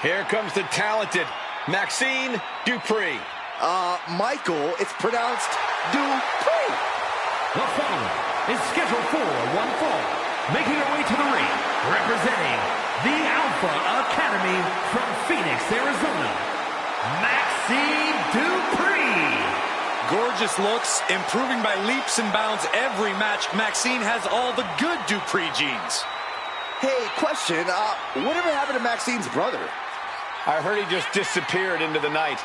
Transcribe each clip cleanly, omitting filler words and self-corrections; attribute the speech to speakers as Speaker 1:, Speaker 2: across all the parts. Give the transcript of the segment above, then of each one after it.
Speaker 1: Here comes the talented Maxine Dupree.
Speaker 2: Michael, it's pronounced Dupree.
Speaker 3: The following is scheduled for one fall. Making her way to the ring, representing the Alpha Academy from Phoenix, Arizona, Maxine Dupree.
Speaker 4: Gorgeous looks, improving by leaps and bounds every match. Maxine has all the good Dupree genes.
Speaker 2: Hey, question, whatever happened to Maxine's brother?
Speaker 1: I heard he just disappeared into the night.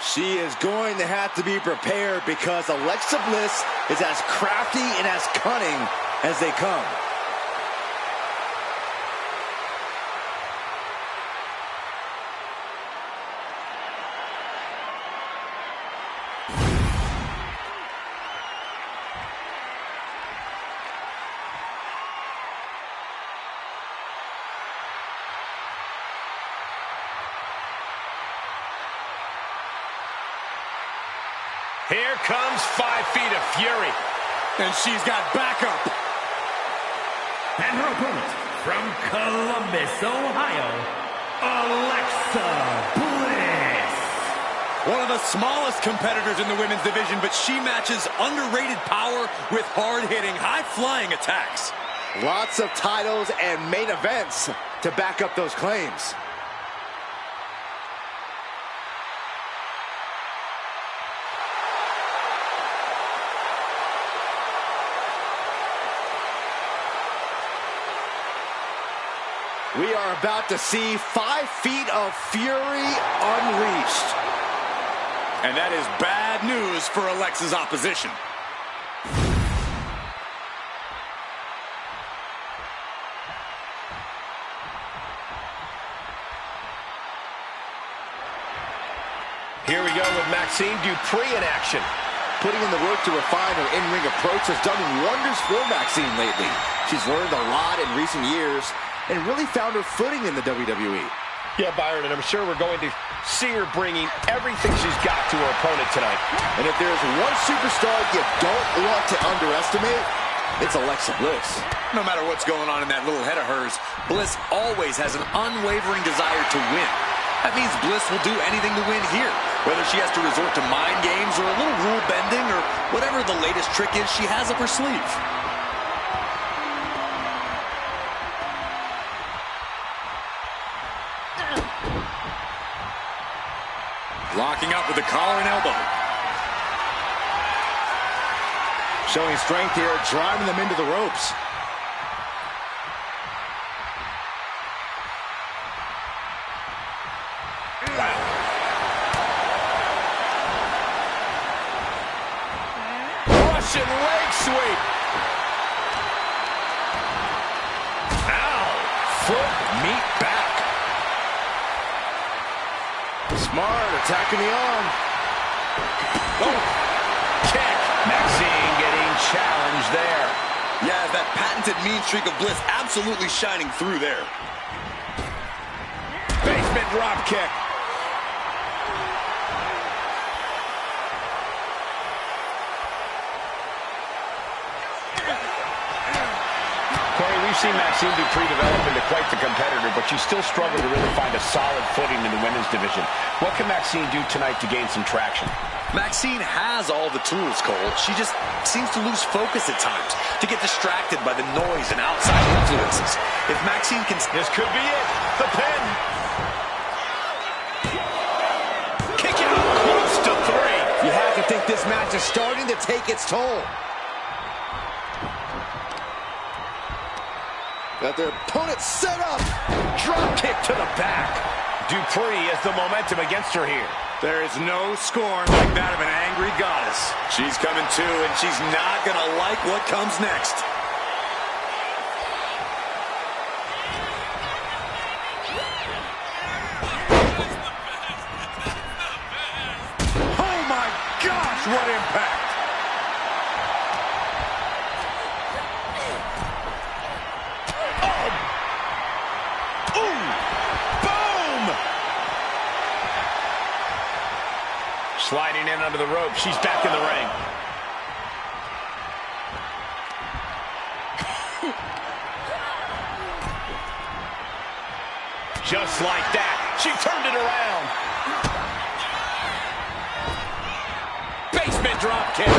Speaker 2: She is going to have to be prepared because Alexa Bliss is as crafty and as cunning as they come.
Speaker 1: Here comes 5 feet of fury.
Speaker 4: And she's got backup.
Speaker 3: And her opponent from Columbus, Ohio, Alexa Bliss.
Speaker 4: One of the smallest competitors in the women's division, but she matches underrated power with hard-hitting, high-flying attacks.
Speaker 2: Lots of titles and main events to back up those claims. We are about to see 5 feet of fury unleashed.
Speaker 4: And that is bad news for Alexa's opposition.
Speaker 1: Here we go with Maxine Dupree in action.
Speaker 2: Putting in the work to refine her in-ring approach has done wonders for Maxine lately. She's learned a lot in recent years and really found her footing in the WWE.
Speaker 1: Yeah, Byron, and I'm sure we're going to see her bringing everything she's got to her opponent tonight.
Speaker 2: And if there's one superstar you don't want to underestimate, it's Alexa Bliss.
Speaker 4: No matter what's going on in that little head of hers, Bliss always has an unwavering desire to win. That means Bliss will do anything to win here. Whether she has to resort to mind games or a little rule bending or whatever the latest trick is she has up her sleeve. Locking up with the collar and elbow.
Speaker 2: Showing strength here, driving them into the ropes.
Speaker 1: Russian leg sweep. Ow. Foot meet back.
Speaker 2: Smart, attacking the arm.
Speaker 1: Oh, kick. Maxine getting challenged there.
Speaker 4: Yeah, that patented mean streak of Bliss absolutely shining through there.
Speaker 1: Basement drop kick. Corey, we've seen Maxine Dupree develop into quite the competitor, but she's still struggling to really find a solid footing in the women's division. What can Maxine do tonight to gain some traction?
Speaker 4: Maxine has all the tools, Cole. She just seems to lose focus at times, to get distracted by the noise and outside influences. If Maxine can...
Speaker 1: This could be it. The pin. Kick out close to 3.
Speaker 2: You have to think this match is starting to take its toll. Got their opponent set up.
Speaker 1: Drop kick to the back. Dupree has the momentum against her here.
Speaker 4: There is no scorn like that of an angry goddess. She's coming too, and she's not going to like what comes next. Oh my gosh, what impact!
Speaker 1: Sliding in under the rope. She's back in the ring. just like that. She turned it around. Basement drop kick.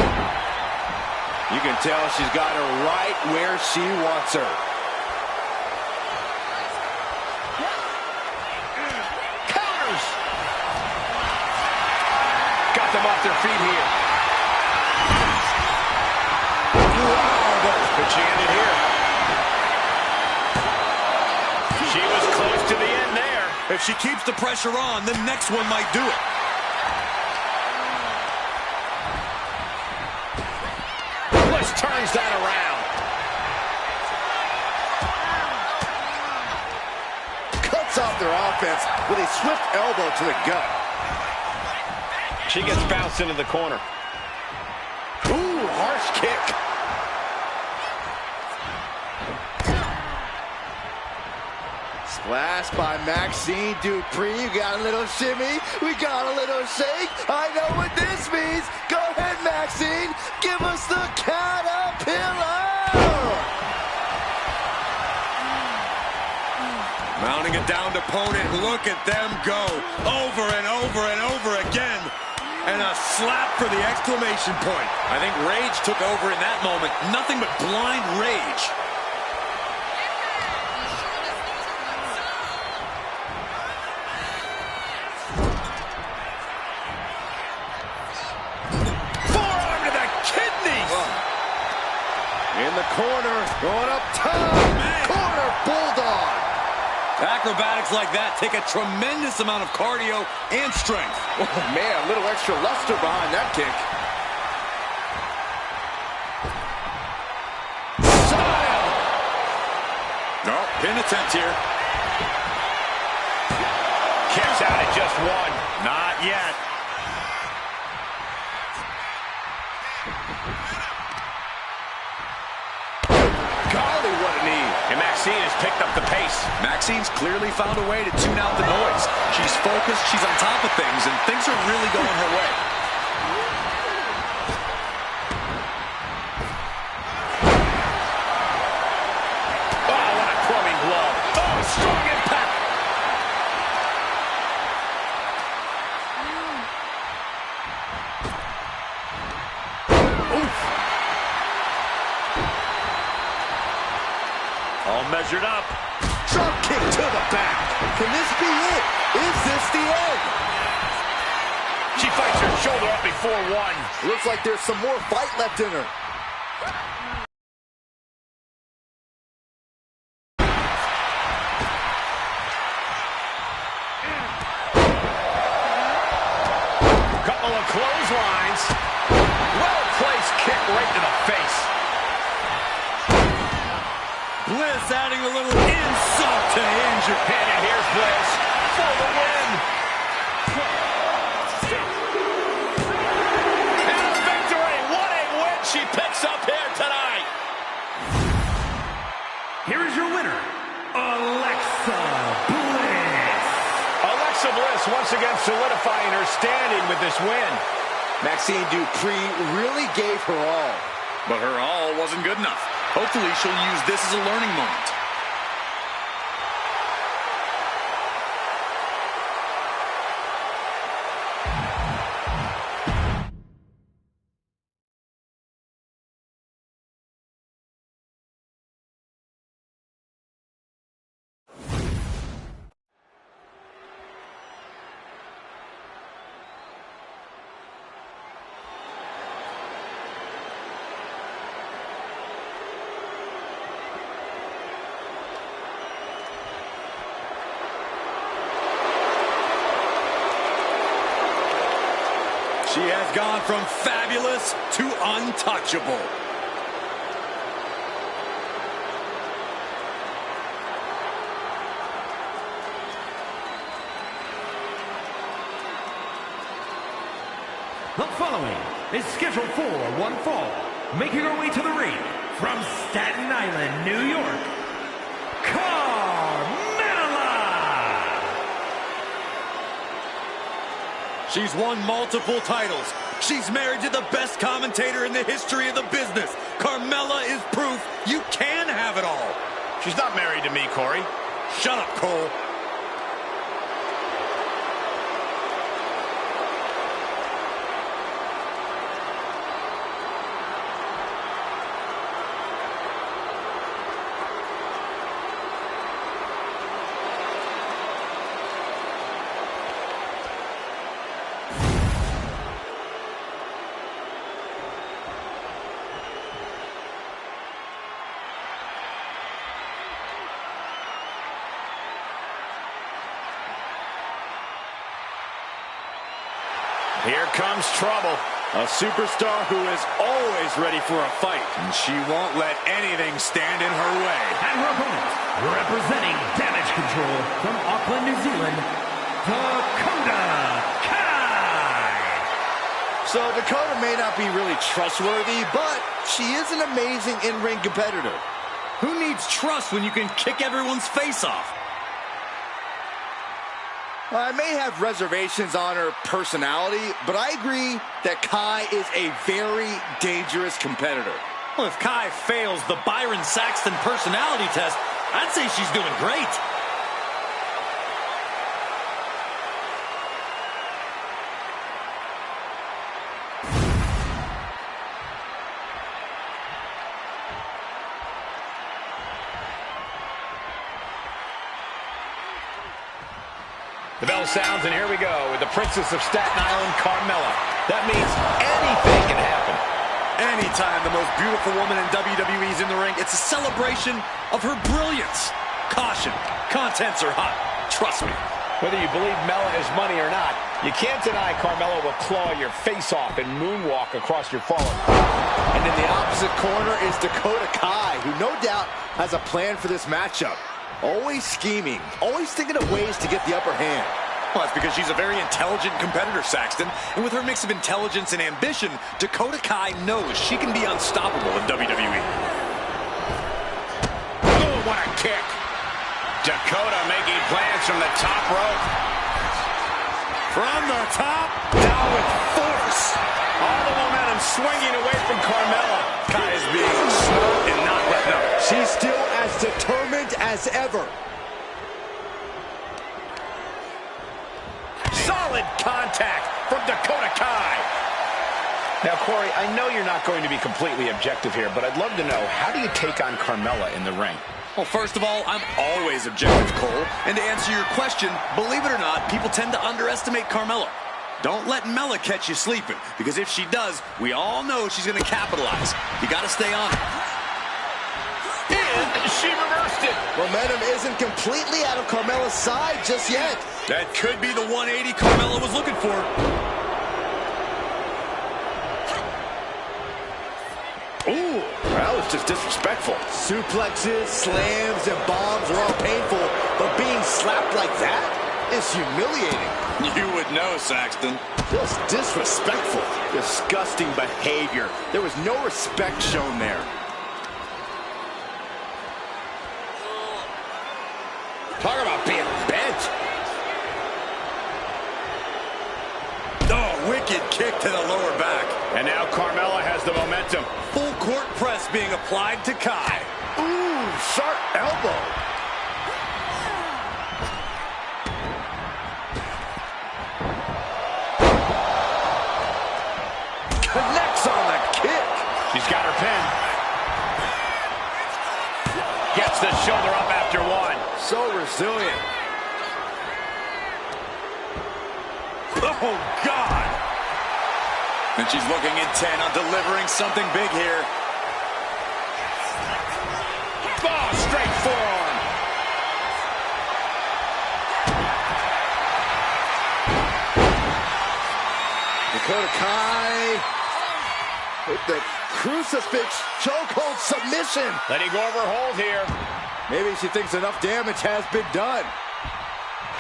Speaker 2: You can tell she's got her right where she wants her.
Speaker 1: Counters. Got them off their feet here. Wow, but she ended here. She was close to the end there.
Speaker 4: If she keeps the pressure on, the next one might do it.
Speaker 1: Bliss turns that around.
Speaker 2: Cuts off their offense with a swift elbow to the gut.
Speaker 1: She gets bounced into the corner.
Speaker 2: Ooh, harsh kick. Splash by Maxine Dupree. You got a little shimmy. We got a little shake. I know what this means. Go ahead, Maxine. Give us the caterpillar.
Speaker 4: Mounting a downed opponent. Look at them go. Over and over and over again. And a slap for the exclamation point. I think rage took over in that moment. Nothing but blind rage.
Speaker 2: In the corner, going up top, corner bulldog.
Speaker 4: Acrobatics like that take a tremendous amount of cardio and strength.
Speaker 2: Oh man, a little extra luster behind that kick.
Speaker 1: Style.
Speaker 4: No, pin attempt here.
Speaker 1: Kicks out at just one.
Speaker 4: Not yet.
Speaker 2: Golly, what a knee.
Speaker 1: And Maxine has picked up the pace.
Speaker 4: Maxine's clearly found a way to tune out the noise. She's focused, she's on top of things, and things are really going her way.
Speaker 1: Oh, what a clubbing blow. Oh, strong impact.
Speaker 3: All measured up.
Speaker 2: Drop kick to the back. Can this be it? Is this the end?
Speaker 1: She fights her shoulder up before one.
Speaker 2: Looks like there's some more fight left in her.
Speaker 1: Couple of clotheslines. Well-placed kick right to the face.
Speaker 4: Bliss adding a little insult to injury.
Speaker 1: And here's Bliss for the win. And a victory. What a win she picks up here tonight.
Speaker 3: Here is your winner, Alexa Bliss.
Speaker 1: Alexa Bliss once again solidifying her standing with this win.
Speaker 2: Maxine Dupree really gave her all.
Speaker 4: But her all wasn't good enough. Hopefully she'll use this as a learning moment. She has gone from fabulous to untouchable.
Speaker 3: The following is scheduled for one fall, making her way to the ring from Staten Island, New York,
Speaker 4: She's won multiple titles. She's married to the best commentator in the history of the business. Carmella is proof you can have it all.
Speaker 1: She's not married to me, Corey.
Speaker 4: Shut up, Cole.
Speaker 1: Here comes trouble.
Speaker 4: A superstar who is always ready for a fight, and she won't let anything stand in her way.
Speaker 3: And her opponent, representing Damage Control from Auckland, New Zealand, Dakota Kai.
Speaker 2: So Dakota may not be really trustworthy, but she is an amazing in-ring competitor.
Speaker 4: Who needs trust when you can kick everyone's face off?
Speaker 2: I may have reservations on her personality, but I agree that Kai is a very dangerous competitor.
Speaker 4: Well, if Kai fails the Byron Saxton personality test, I'd say she's doing great.
Speaker 1: The bell sounds, and here we go with the Princess of Staten Island, Carmella. That means anything can happen.
Speaker 4: Anytime the most beautiful woman in WWE is in the ring, it's a celebration of her brilliance. Caution, contents are hot. Trust me.
Speaker 1: Whether you believe Mella is money or not, you can't deny Carmella will claw your face off and moonwalk across your fallen.
Speaker 2: And in the opposite corner is Dakota Kai, who no doubt has a plan for this matchup. Always scheming, always thinking of ways to get the upper hand.
Speaker 4: Well, that's because she's a very intelligent competitor, Saxton. And with her mix of intelligence and ambition, Dakota Kai knows she can be unstoppable in WWE.
Speaker 1: Oh, what a kick. Dakota making plans from the top rope.
Speaker 4: From the top, down with force.
Speaker 1: All the momentum swinging away from Carmella. Kai is being smart and not letting up.
Speaker 2: She's still as determined as ever.
Speaker 1: Solid contact from Dakota Kai. Now, Corey, I know you're not going to be completely objective here, but I'd love to know, how do you take on Carmella in the ring?
Speaker 4: Well, first of all, I'm always objective, Cole. And to answer your question, believe it or not, people tend to underestimate Carmella. Don't let Mella catch you sleeping, because if she does, we all know she's going to capitalize. You got to stay on it.
Speaker 1: And she reversed it.
Speaker 2: Momentum isn't completely out of Carmella's side just yet.
Speaker 4: That could be the 180 Carmella was looking for.
Speaker 2: Ooh, that was just disrespectful. Suplexes, slams, and bombs are all painful, but being slapped like that is humiliating.
Speaker 4: You would know, Saxton.
Speaker 2: Just disrespectful. Disgusting behavior. There was no respect shown there.
Speaker 1: Talk about being bent.
Speaker 4: Oh, wicked kick to the lower back.
Speaker 1: And now Carmella has the momentum.
Speaker 4: Full court press being applied to Kai.
Speaker 2: Ooh, sharp elbow. Connects on the kick.
Speaker 1: She's got her pin. Gets the shoulder up after one.
Speaker 2: So resilient.
Speaker 4: Oh, God. And she's looking intent on delivering something big here.
Speaker 1: Oh, straight forearm.
Speaker 2: Dakota Kai with the crucifix chokehold submission.
Speaker 1: Letting go of her hold here.
Speaker 2: Maybe she thinks enough damage has been done.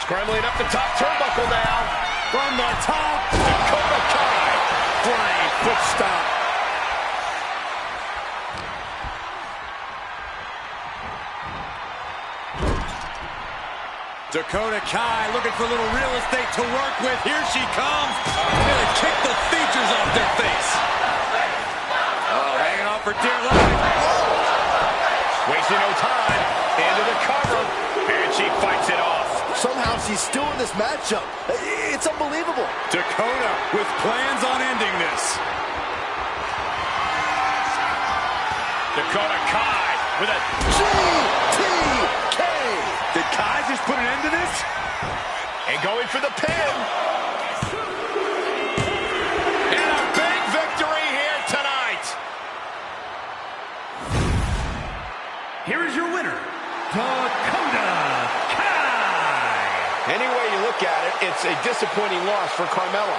Speaker 1: Scrambling up the top turnbuckle now.
Speaker 4: From the top,
Speaker 1: Dakota Kai.
Speaker 4: flying foot stomp. Dakota Kai looking for a little real estate to work with. Here she comes. Gonna kick the features off their face. Oh, hanging on for dear life.
Speaker 1: Wasting no time. Into the cover. And she fights it off.
Speaker 2: Somehow she's still in this matchup. It's unbelievable.
Speaker 4: Dakota with plans on ending this.
Speaker 1: Dakota Kai with a
Speaker 2: GTK.
Speaker 4: Did Kai just put an end to this?
Speaker 1: and going for the pin. And a big victory here tonight.
Speaker 3: Here is your winner, Dakota Kai.
Speaker 1: Any way you look at it, it's a disappointing loss for Carmella.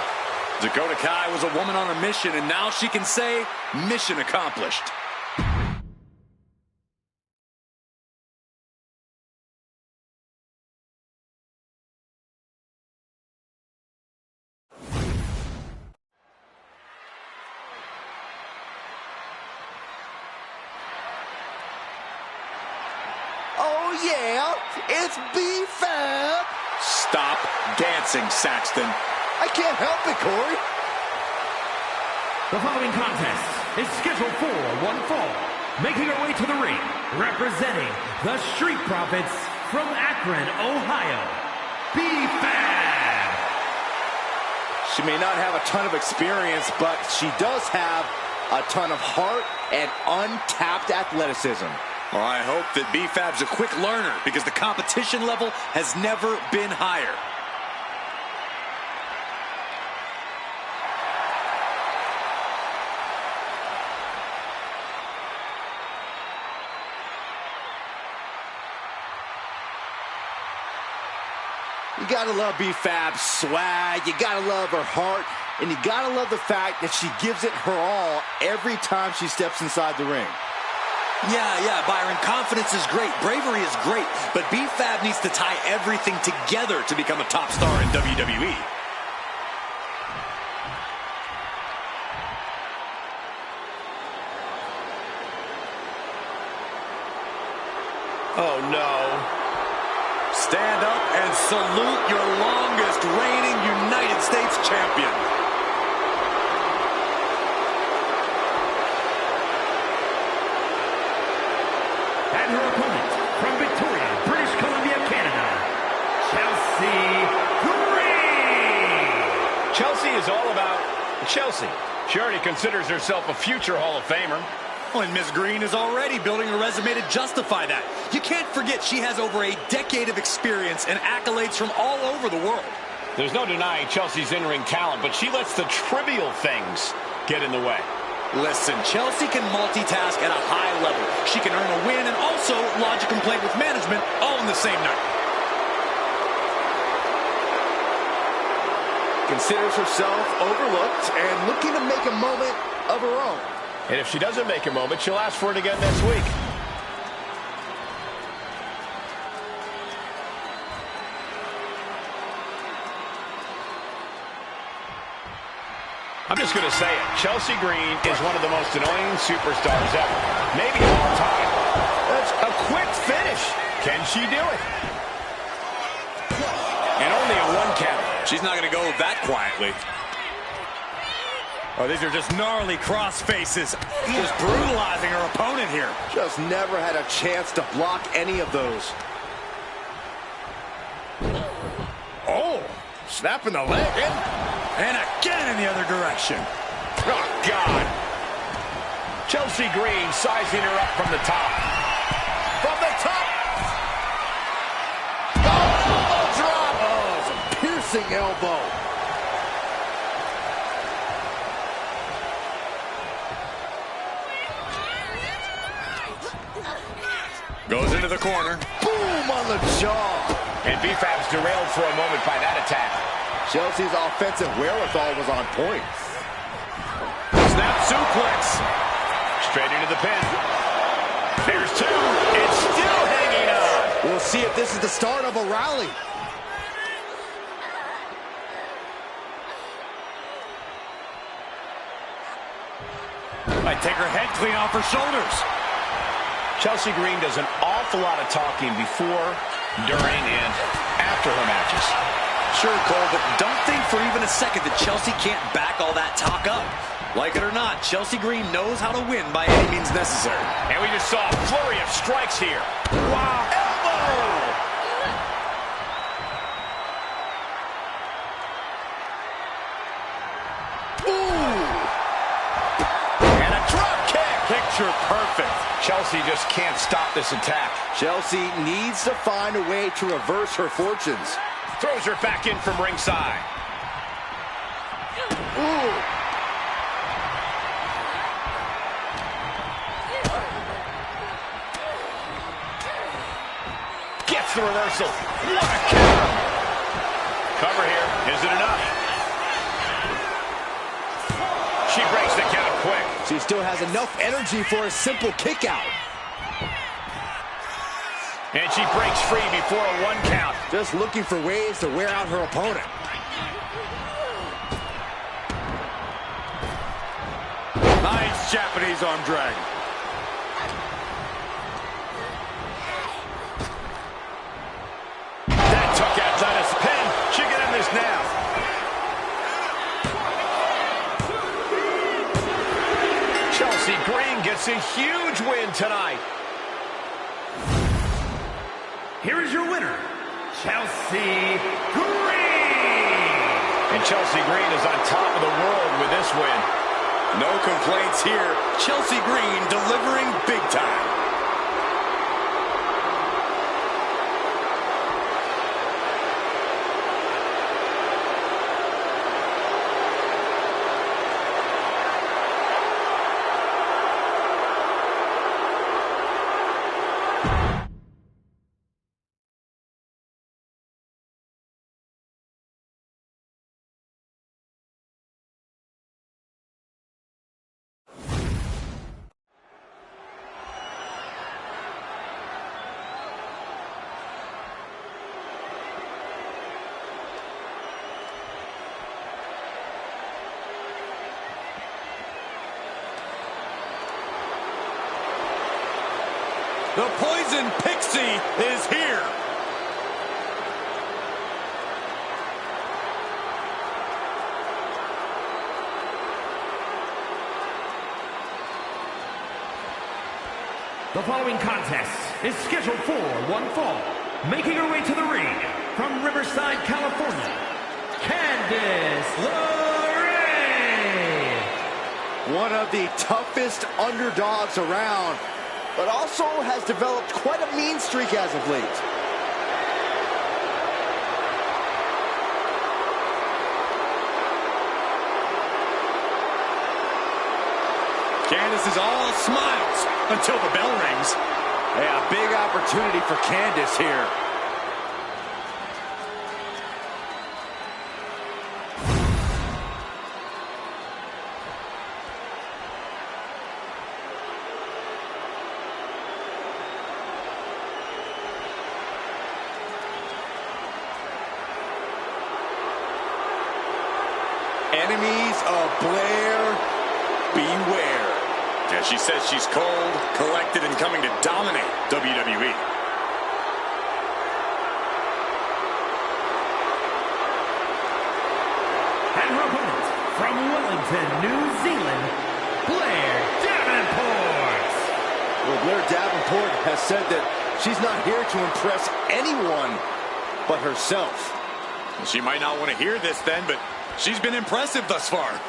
Speaker 4: Dakota Kai was a woman on a mission, and now she can say, mission accomplished.
Speaker 2: Oh, yeah, it's B-Fab.
Speaker 4: Stop dancing, Saxton.
Speaker 2: I can't help it, Corey.
Speaker 3: The following contest is scheduled for one fall. Making her way to the ring, representing the Street Profits from Akron, Ohio, B-Fab.
Speaker 2: She may not have a ton of experience, but she does have a ton of heart and untapped athleticism.
Speaker 4: Well, I hope that B-Fab's a quick learner because the competition level has never been higher.
Speaker 2: You gotta love B-Fab's swag, you gotta love her heart, and you gotta love the fact that she gives it her all every time she steps inside the ring.
Speaker 4: Yeah, Byron, confidence is great, bravery is great, but B-Fab needs to tie everything together to become a top star in WWE.
Speaker 1: Oh, no.
Speaker 4: Stand up and salute your longest reigning United States champion.
Speaker 3: And her opponent, from Victoria, British Columbia, Canada, Chelsea Green.
Speaker 1: Chelsea is all about Chelsea. She already considers herself a future Hall of Famer.
Speaker 4: Well, and Ms. Green is already building a resume to justify that. You can't forget she has over a decade of experience and accolades from all over the world.
Speaker 1: There's no denying Chelsea's in-ring talent, but she lets the trivial things get in the way.
Speaker 4: Listen, Chelsea can multitask at a high level. She can earn a win and also lodge a complaint with management all in the same night.
Speaker 2: Considers herself overlooked and looking to make a moment of her own.
Speaker 1: And if she doesn't make a moment, she'll ask for it again next week. I'm just going to say it. Chelsea Green is one of the most annoying superstars ever. Maybe of all time. That's a quick finish. Can she do it?
Speaker 4: And only a one count. She's not going to go that quietly. Oh, these are just gnarly cross faces. Just brutalizing her opponent here.
Speaker 2: Just never had a chance to block any of those.
Speaker 1: Oh, snapping the leg in.
Speaker 4: And again in the other direction.
Speaker 1: Oh, God. Chelsea Green sizing her up from the top. From the top.
Speaker 2: Oh, elbow drop. Oh, it's a piercing elbow.
Speaker 4: Goes into the corner.
Speaker 2: Boom on the jaw.
Speaker 1: And B-Fab's derailed for a moment by that attack.
Speaker 2: Chelsea's offensive wherewithal was on point.
Speaker 1: Snap suplex. Straight into the pin. There's two. It's still hanging on.
Speaker 2: We'll see if this is the start of a rally.
Speaker 4: Might take her head clean off her shoulders.
Speaker 1: Chelsea Green does an awful lot of talking before, during, and after her matches.
Speaker 4: Sure, Cole, but don't think for even a second that Chelsea can't back all that talk up. Like it or not, Chelsea Green knows how to win by any means necessary.
Speaker 1: And we just saw a flurry of strikes here. Wow. Elbow! Picture perfect. Chelsea just can't stop this attack.
Speaker 2: Chelsea needs to find a way to reverse her fortunes.
Speaker 1: Throws her back in from ringside.
Speaker 2: Ooh.
Speaker 1: Gets the reversal. What a counter. Cover here. Is it enough?
Speaker 2: still has enough energy for a simple kick out.
Speaker 1: And she breaks free before a 1 count.
Speaker 2: Just looking for ways to wear out her opponent.
Speaker 4: Nice Japanese arm drag.
Speaker 1: That took Atlantis pin. She can end this now. Chelsea Green gets a huge win tonight.
Speaker 3: Here is your winner, Chelsea Green.
Speaker 1: And Chelsea Green is on top of the world with this win.
Speaker 4: No complaints here. Chelsea Green delivering big time. The Poison Pixie is here.
Speaker 3: The following contest is scheduled for one fall. Making her way to the ring from Riverside, California, Candice LeRae.
Speaker 2: One of the toughest underdogs around, but also has developed quite a mean streak as of late.
Speaker 4: Candice is all smiles until the bell rings.
Speaker 2: Yeah, big opportunity for Candice here. Enemies of Blair, beware.
Speaker 4: Yeah, she says she's cold, collected, and coming to dominate WWE.
Speaker 3: And her opponent from Wellington, New Zealand, Blair Davenport.
Speaker 2: Well, Blair Davenport has said that she's not here to impress anyone but herself.
Speaker 4: She might not want to hear this then, but she's been impressive thus far.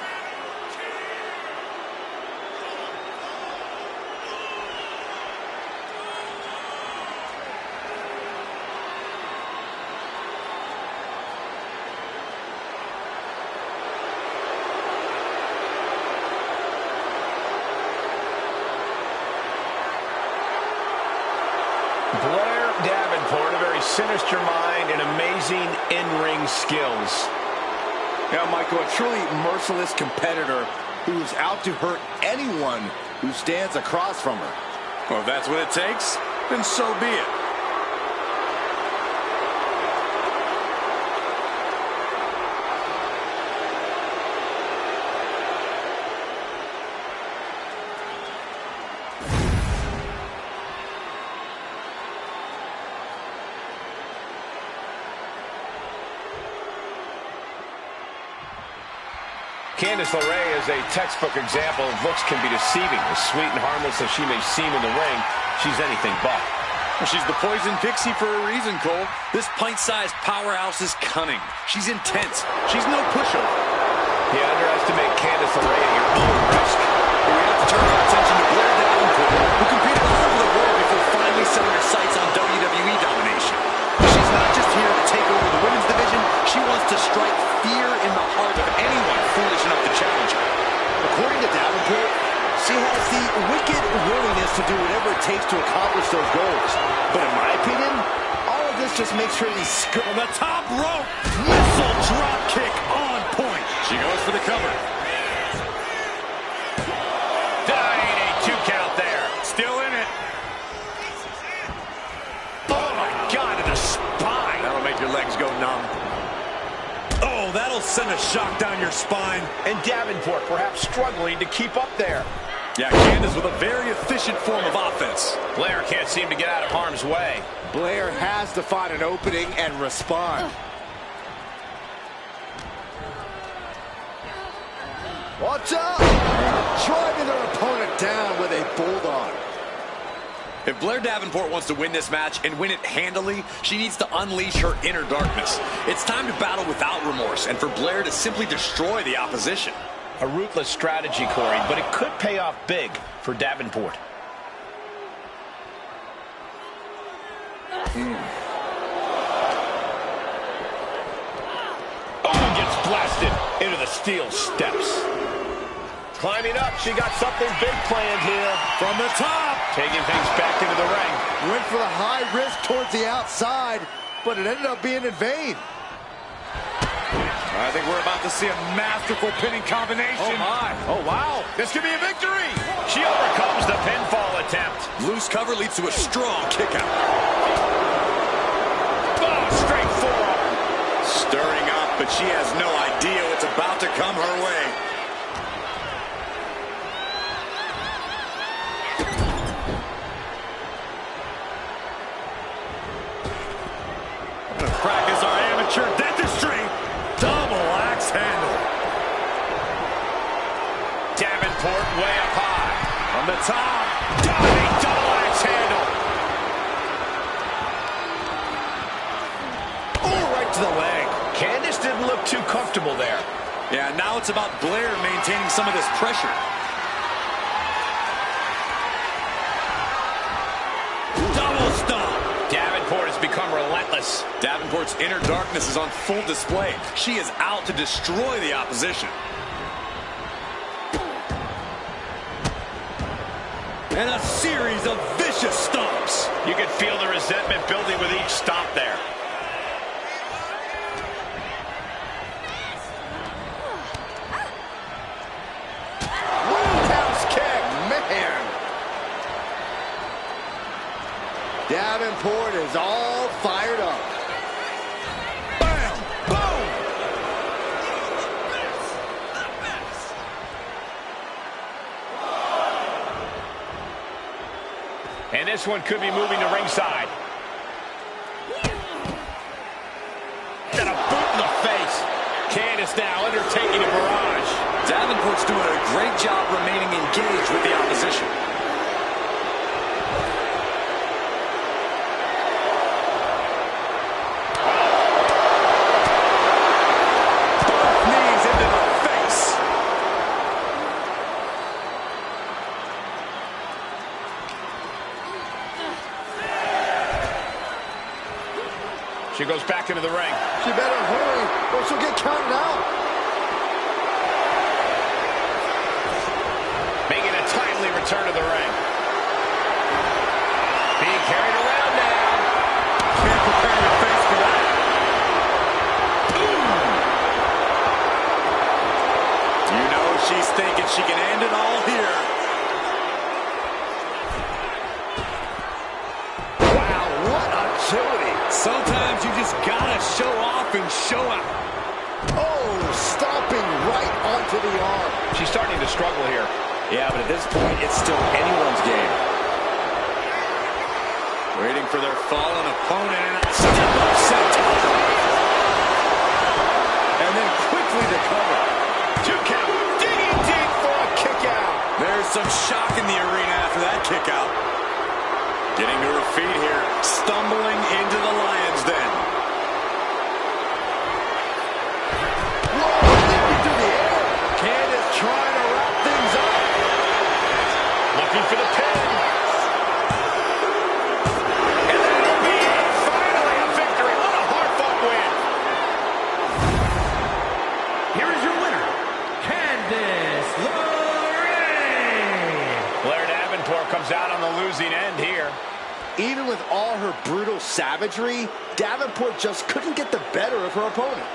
Speaker 1: Blair Davenport, a very sinister mind and amazing in-ring skills.
Speaker 2: Yeah, Michael, a truly merciless competitor who's out to hurt anyone who stands across from her.
Speaker 4: Well, if that's what it takes, then so be it.
Speaker 1: Candice LeRae is a textbook example of looks can be deceiving. As sweet and harmless as she may seem in the ring, she's anything but.
Speaker 4: Well, she's the Poison Pixie for a reason, Cole. This pint-sized powerhouse is cunning. She's intense. She's no pushover.
Speaker 1: You underestimate Candice LeRae at your own risk.
Speaker 4: We have to turn our attention to Blair Davenport, who competed all over the world before finally setting her sights on WWE domination. She's not just here to take over the women's division. She wants to strike fear in the heart of anyone foolish enough to challenge her.
Speaker 2: According to Davenport, she has the wicked willingness to do whatever it takes to accomplish those goals. But in my opinion, all of this just makes her the
Speaker 4: On the top rope, missile drop kick on point. She goes for the cover. That'll send a shock down your spine.
Speaker 1: And Davenport perhaps struggling to keep up there.
Speaker 4: Yeah, Candace with a very efficient form of offense.
Speaker 1: Blair can't seem to get out of harm's way.
Speaker 2: Blair has to find an opening and respond. Watch out! Driving their opponent down with a bulldog.
Speaker 4: If Blair Davenport wants to win this match and win it handily, she needs to unleash her inner darkness. It's time to battle without remorse and for Blair to simply destroy the opposition.
Speaker 1: A ruthless strategy, Corey, but it could pay off big for Davenport. Oh, gets blasted into the steel steps. Climbing up, she got something big planned here.
Speaker 4: From the top.
Speaker 1: Taking things back into the ring.
Speaker 2: Went for the high risk towards the outside, but it ended up being in vain.
Speaker 4: I think we're about to see a masterful pinning combination.
Speaker 1: Oh, my. Oh, wow. This could be a victory. She overcomes the pinfall attempt.
Speaker 4: Loose cover leads to a strong kick out.
Speaker 1: Oh, straight forearm.
Speaker 4: Stirring up, but she has no idea what's about to come her way. Practice our amateur dentistry. Double axe handle.
Speaker 1: Davenport way up high.
Speaker 4: From the top.
Speaker 1: Diving double axe handle.
Speaker 2: Oh, right to the leg.
Speaker 1: Candace didn't look too comfortable there.
Speaker 4: Yeah, now it's about Blair maintaining some of this pressure. Double stomp.
Speaker 1: Davenport has become relentless.
Speaker 4: Davenport's inner darkness is on full display. She is out to destroy the opposition. And a series of vicious stomps.
Speaker 1: You can feel the resentment building with each stomp there.
Speaker 2: Roundhouse kick, man. Davenport is all fired up.
Speaker 4: Bam! Boom!
Speaker 1: And this one could be moving to ringside. And a boot in the face. Candace now undertaking a barrage.
Speaker 4: Davenport's doing a great job remaining engaged with the opposition. Both knees into the face.
Speaker 1: She goes back into the ring.
Speaker 2: She better hurry or she'll get counted out.
Speaker 1: Making a timely return to the ring. Being carried around now.
Speaker 4: Can't prepare your face for that. You know she's thinking she can end it all here.
Speaker 2: Wow, what agility.
Speaker 4: Sometimes you just gotta show off and show out.
Speaker 2: Oh, stomping right onto the arm.
Speaker 1: She's starting to struggle here.
Speaker 4: Yeah, but at this point, it's still anyone's game. Waiting for their fallen opponent and a step-up senton. And then quickly to cover.
Speaker 1: 2 count. Digging deep for a kick out.
Speaker 4: There's some shock in the arena after that kick out. Getting to her feet here, stumbling into the Lion's Den.
Speaker 2: Whoa, leaping through the air. Candace trying to wrap things up.
Speaker 1: Looking for the pin. And that'll be it. Finally a victory. What a hard-fought win.
Speaker 3: Here is your winner, Candace LeRae.
Speaker 1: Blair Davenport comes out on the losing end here.
Speaker 2: Even with all her brutal savagery, Davenport just couldn't get the better of her opponent.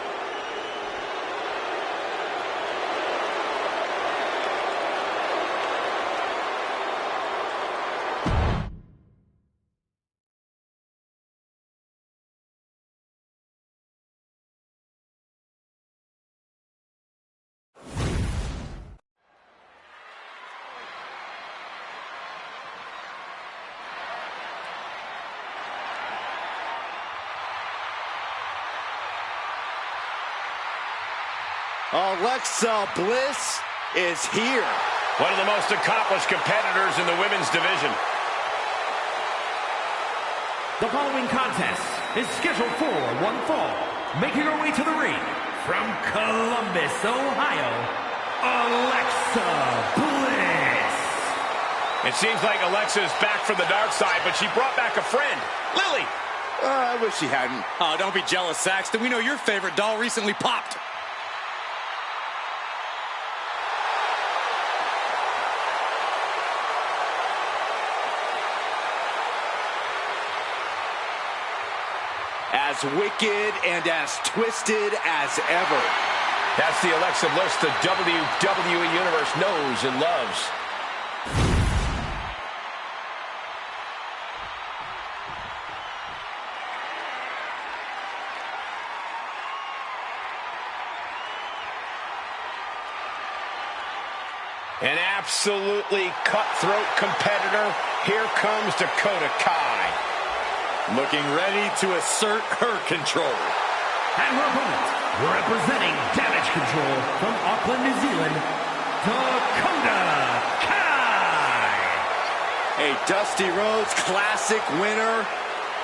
Speaker 2: Alexa Bliss is here.
Speaker 1: One of the most accomplished competitors in the women's division.
Speaker 3: The following contest is scheduled for one fall. Making her way to the ring from Columbus, Ohio, Alexa Bliss.
Speaker 1: It seems like Alexa is back from the dark side, but she brought back a friend, Lily.
Speaker 2: I wish she hadn't.
Speaker 4: Oh, don't be jealous, Saxton. We know your favorite doll recently popped.
Speaker 2: As wicked and as twisted as ever.
Speaker 1: That's the Alexa Bliss the WWE Universe knows and loves. An absolutely cutthroat competitor. Here comes Dakota Kai.
Speaker 4: Looking ready to assert her control.
Speaker 3: And her opponent, representing Damage Control from Auckland, New Zealand, Dakota Kai.
Speaker 2: A Dusty Rhodes Classic winner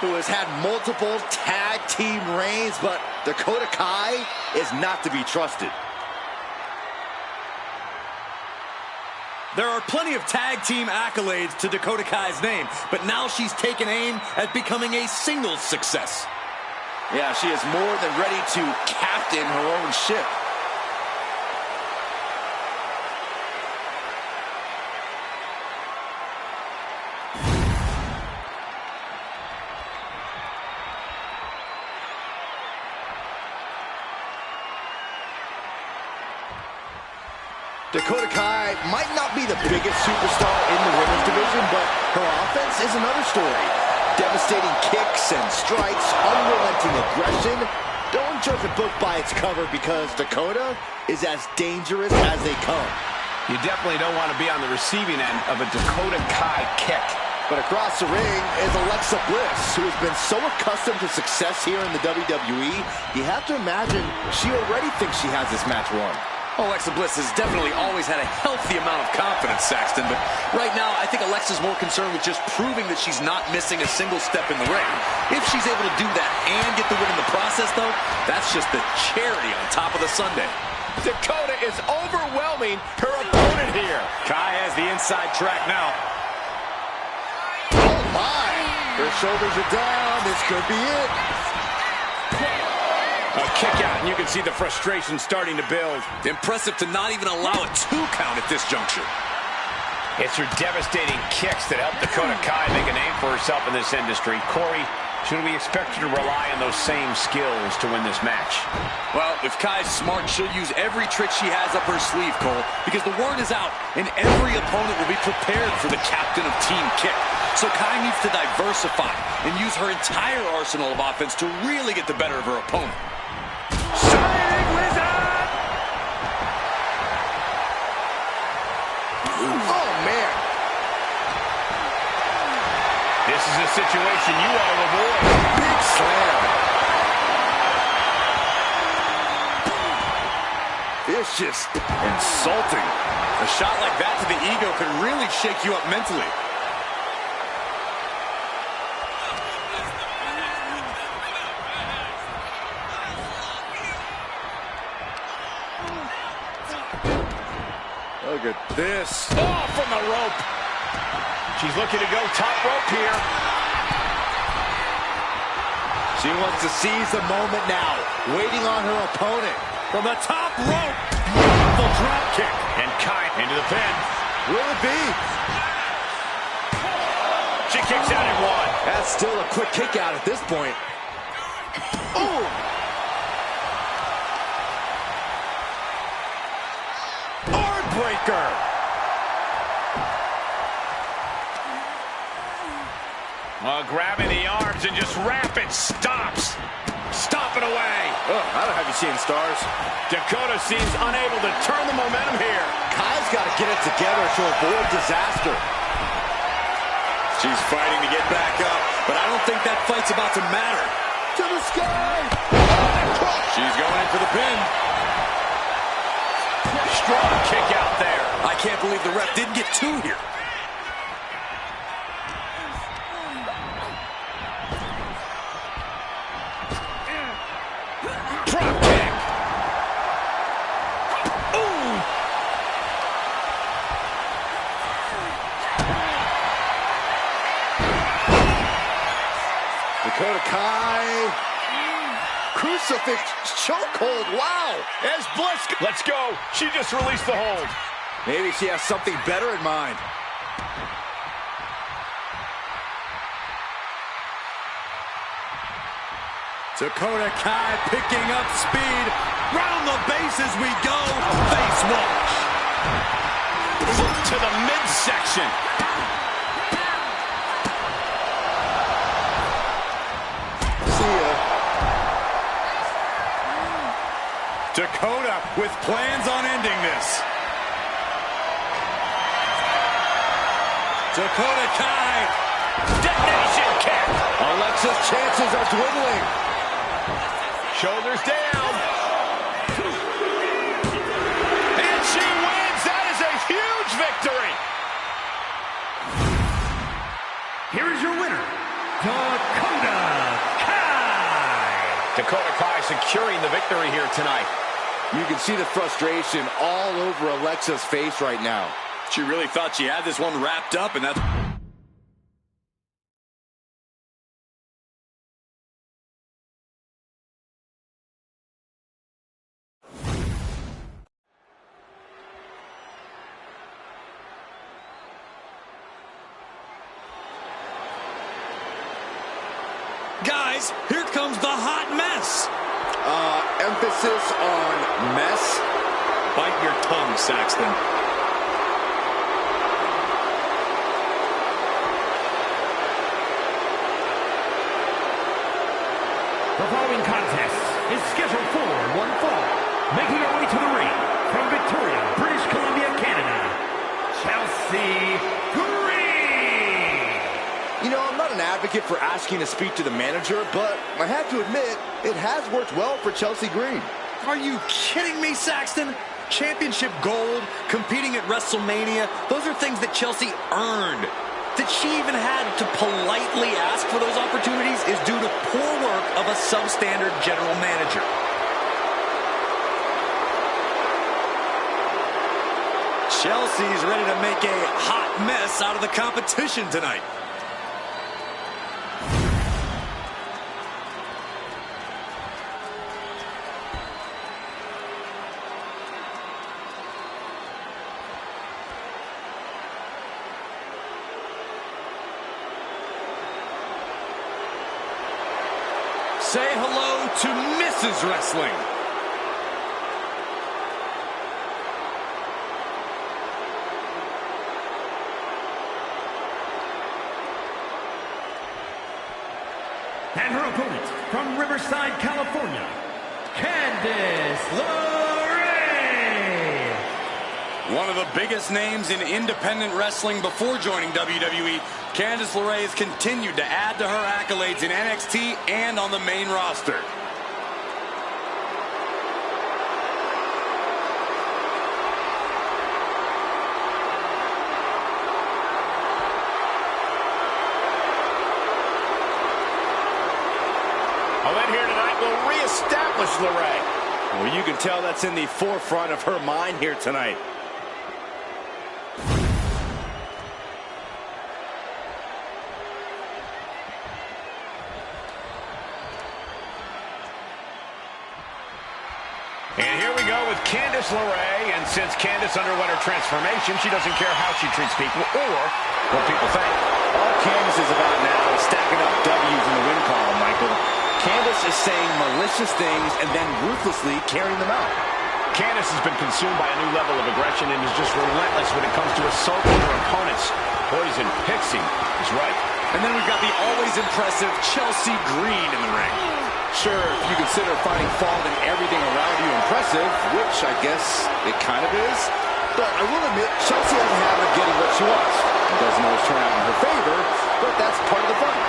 Speaker 2: who has had multiple tag team reigns, but Dakota Kai is not to be trusted.
Speaker 4: There are plenty of tag team accolades to Dakota Kai's name, but now she's taken aim at becoming a singles success.
Speaker 2: Yeah, she is more than ready to captain her own ship. Dakota Kai might not be the biggest superstar in the women's division, but her offense is another story. Devastating kicks and strikes, unrelenting aggression. Don't judge a book by its cover, because Dakota is as dangerous as they come.
Speaker 1: You definitely don't want to be on the receiving end of a Dakota Kai kick.
Speaker 2: But across the ring is Alexa Bliss, who has been so accustomed to success here in the WWE, you have to imagine she already thinks she has this match won.
Speaker 4: Alexa Bliss has definitely always had a healthy amount of confidence, Saxton, but right now I think Alexa's more concerned with just proving that she's not missing a single step in the ring. If she's able to do that and get the win in the process, though, that's just the cherry on top of the sundae.
Speaker 1: Dakota is overwhelming her opponent here.
Speaker 4: Kai has the inside track now.
Speaker 2: Oh my! Her shoulders are down. This could be it.
Speaker 1: A kick out, and you can see the frustration starting to build.
Speaker 4: Impressive to not even allow a 2 count at this juncture.
Speaker 1: It's her devastating kicks that help Dakota Kai make a name for herself in this industry. Corey, should we expect her to rely on those same skills to win this match?
Speaker 4: Well, if Kai's smart, she'll use every trick she has up her sleeve, Cole, because the word is out, and every opponent will be prepared for the captain of Team Kick. So Kai needs to diversify and use her entire arsenal of offense to really get the better of her opponent.
Speaker 1: Shining Wizard!
Speaker 2: Oh, man.
Speaker 1: This is a situation you want to avoid.
Speaker 2: Big slam. It's just insulting.
Speaker 4: A shot like that to the ego could really shake you up mentally.
Speaker 2: Look at this.
Speaker 1: Oh, from the rope. She's looking to go top rope here.
Speaker 2: She wants to seize the moment now, waiting on her opponent.
Speaker 4: From the top rope, beautiful drop kick.
Speaker 1: And Kai into the pin.
Speaker 2: Will it be?
Speaker 1: She kicks out at 1.
Speaker 2: That's still a quick kick out at this point. Oh! Arm breaker!
Speaker 1: Grabbing the arms and just rapid stops. Stomping away.
Speaker 2: Oh, I don't have you seeing stars.
Speaker 1: Dakota seems unable to turn the momentum here.
Speaker 2: Kai's got to get it together to avoid disaster.
Speaker 4: She's fighting to get back up, but I don't think that fight's about to matter.
Speaker 2: To the sky!
Speaker 4: She's going in for the pin.
Speaker 1: strong kick out there.
Speaker 4: I can't believe the ref didn't get two here.
Speaker 1: Drop kick. Ooh.
Speaker 2: Dakota Kai. Crucifix chokehold. Wow.
Speaker 1: As Bliss. Let's go. She just released the hold.
Speaker 2: Maybe she has something better in mind.
Speaker 4: Dakota Kai picking up speed. Round the bases we go. Face wash.
Speaker 1: Foot to the midsection.
Speaker 2: See ya.
Speaker 4: Dakota with plans on ending this. Dakota Kai.
Speaker 1: Detonation kick.
Speaker 2: Alexa's chances are dwindling.
Speaker 1: Shoulders down. And she wins. That is a huge victory.
Speaker 3: Here is your winner, Dakota Kai.
Speaker 1: Dakota Kai securing the victory here tonight.
Speaker 2: You can see the frustration all over Alexa's face right now.
Speaker 4: She really thought she had this one wrapped up, and that's... Guys, here comes the hot mess.
Speaker 2: Emphasis on mess.
Speaker 4: Bite your tongue, Saxton.
Speaker 3: The following contest is scheduled for one fall. Making her way to the ring from Victoria, British Columbia, Canada, Chelsea Green.
Speaker 2: You know, I'm not an advocate for asking to speak to the manager, but I have to admit, it has worked well for Chelsea Green.
Speaker 4: Are you kidding me, Saxton? Championship gold, competing at WrestleMania, those are things that Chelsea earned. That she even had to politely ask for those opportunities is due to poor work of a substandard general manager. Chelsea's ready to make a hot mess out of the competition tonight. Say hello to Mrs. Wrestling.
Speaker 3: And her opponent from Riverside, California, Candice LeRae.
Speaker 4: One of the biggest names in independent wrestling before joining WWE, Candice LeRae has continued to add to her accolades in NXT and on the main roster.
Speaker 1: A win here tonight will reestablish LeRae.
Speaker 2: Well, you can tell that's in the forefront of her mind here tonight.
Speaker 1: And here we go with Candice LeRae, and since Candice underwent her transformation, she doesn't care how she treats people or what people think.
Speaker 2: All Candice is about now is stacking up W's in the win column, Michael. Candice is saying malicious things and then ruthlessly carrying them out.
Speaker 1: Candice has been consumed by a new level of aggression and is just relentless when it comes to assaulting her opponents. Poison Pixie is right.
Speaker 4: And then we've got the always impressive Chelsea Green in the ring.
Speaker 2: Sure, if you consider finding fault in everything around you impressive, which I guess it kind of is, but I will admit, Chelsea has a habit of getting what she wants. It doesn't always turn out in her favor, but that's part of the fun.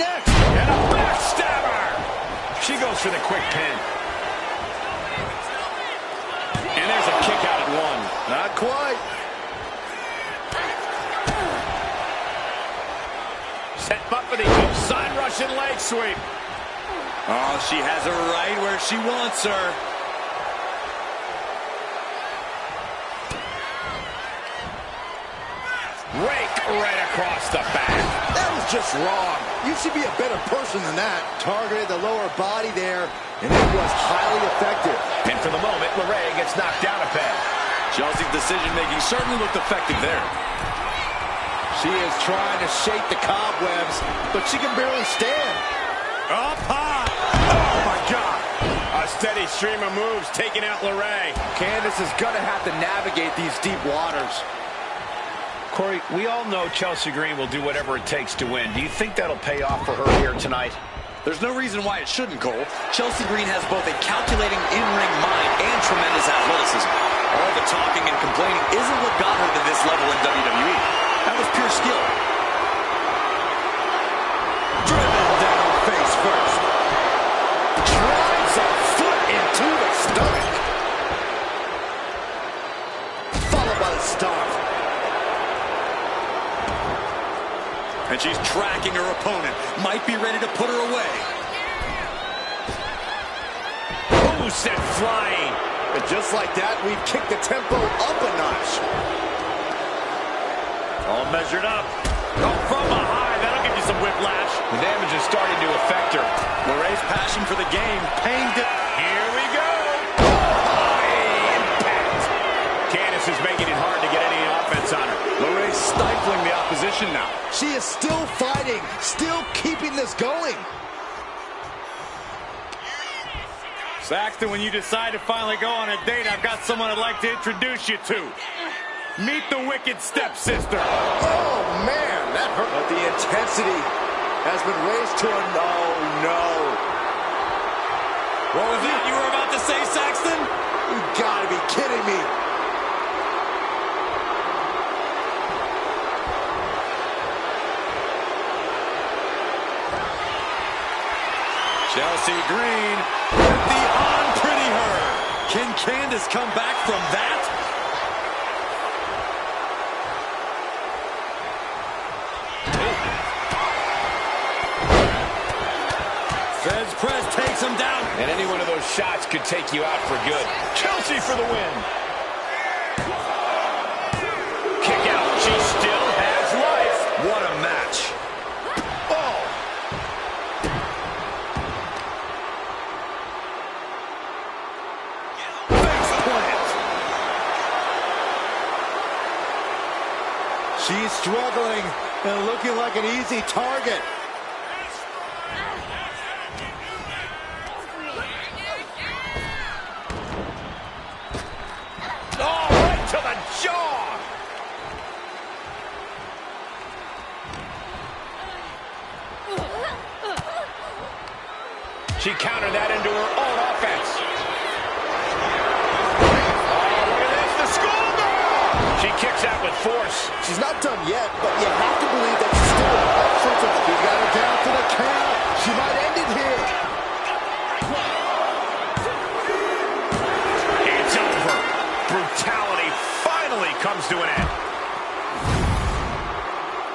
Speaker 2: next?
Speaker 1: And a backstabber! She goes for the quick pin. And there's a kick out at one.
Speaker 2: Not quite.
Speaker 1: Set up for the outside Russian leg sweep.
Speaker 4: Oh, she has her right where she wants her.
Speaker 1: Rake right across the back.
Speaker 2: That was just wrong. You should be a better person than that. Targeted the lower body there, and it was highly effective.
Speaker 1: And for the moment, LeRae gets knocked down a peg.
Speaker 4: Chelsea's decision-making certainly looked effective there.
Speaker 2: She is trying to shake the cobwebs, but she can barely stand.
Speaker 1: Up high. Oh, my God. A steady stream of moves taking out LeRae.
Speaker 2: Candice is going to have to navigate these deep waters.
Speaker 1: Corey, we all know Chelsea Green will do whatever it takes to win. Do you think that'll pay off for her here tonight?
Speaker 4: There's no reason why it shouldn't, Cole. Chelsea Green has both a calculating in-ring mind and tremendous athleticism. All the talking and complaining isn't what got her to this level in WWE. That was pure skill.
Speaker 2: Driven down face first. Drives a foot into the stomach. Followed by the stomp.
Speaker 4: And she's tracking her opponent. Might be ready to put her away.
Speaker 1: Oh, sent flying.
Speaker 2: And just like that, we've kicked the tempo up a notch.
Speaker 1: All measured up. Oh, from behind. That'll give you some whiplash. The damage is starting to affect her.
Speaker 4: LeRae's passion for the game pained it.
Speaker 1: Here we go. Oh, impact. Candice is making it hard to get any offense on her.
Speaker 4: LeRae's stifling the opposition now.
Speaker 2: She is still fighting, still keeping this going.
Speaker 5: Saxton, when you decide to finally go on a date, I've got someone I'd like to introduce you to. Meet the wicked stepsister.
Speaker 2: Oh, man, that hurt. But the intensity has been raised to a no.
Speaker 4: What was that you were about to say, Saxton?
Speaker 2: You gotta be kidding me.
Speaker 4: Chelsea Green with the unpretty her. Can Candice come back from that? Fez press takes him down.
Speaker 1: And any one of those shots could take you out for good. Chelsea for the win. Kick out. She still has life.
Speaker 4: What a match.
Speaker 1: Oh.
Speaker 2: Face plant. She's struggling and looking like an easy target.
Speaker 1: Oh, right to the jaw. She countered that into her own offense. Oh, look at this, the schoolgirl! She kicks out with force.
Speaker 2: She's not done yet, but you have to believe that she's still offensive. She got her down to the count. She might end it here.
Speaker 1: It's over. Brutality finally comes to an end.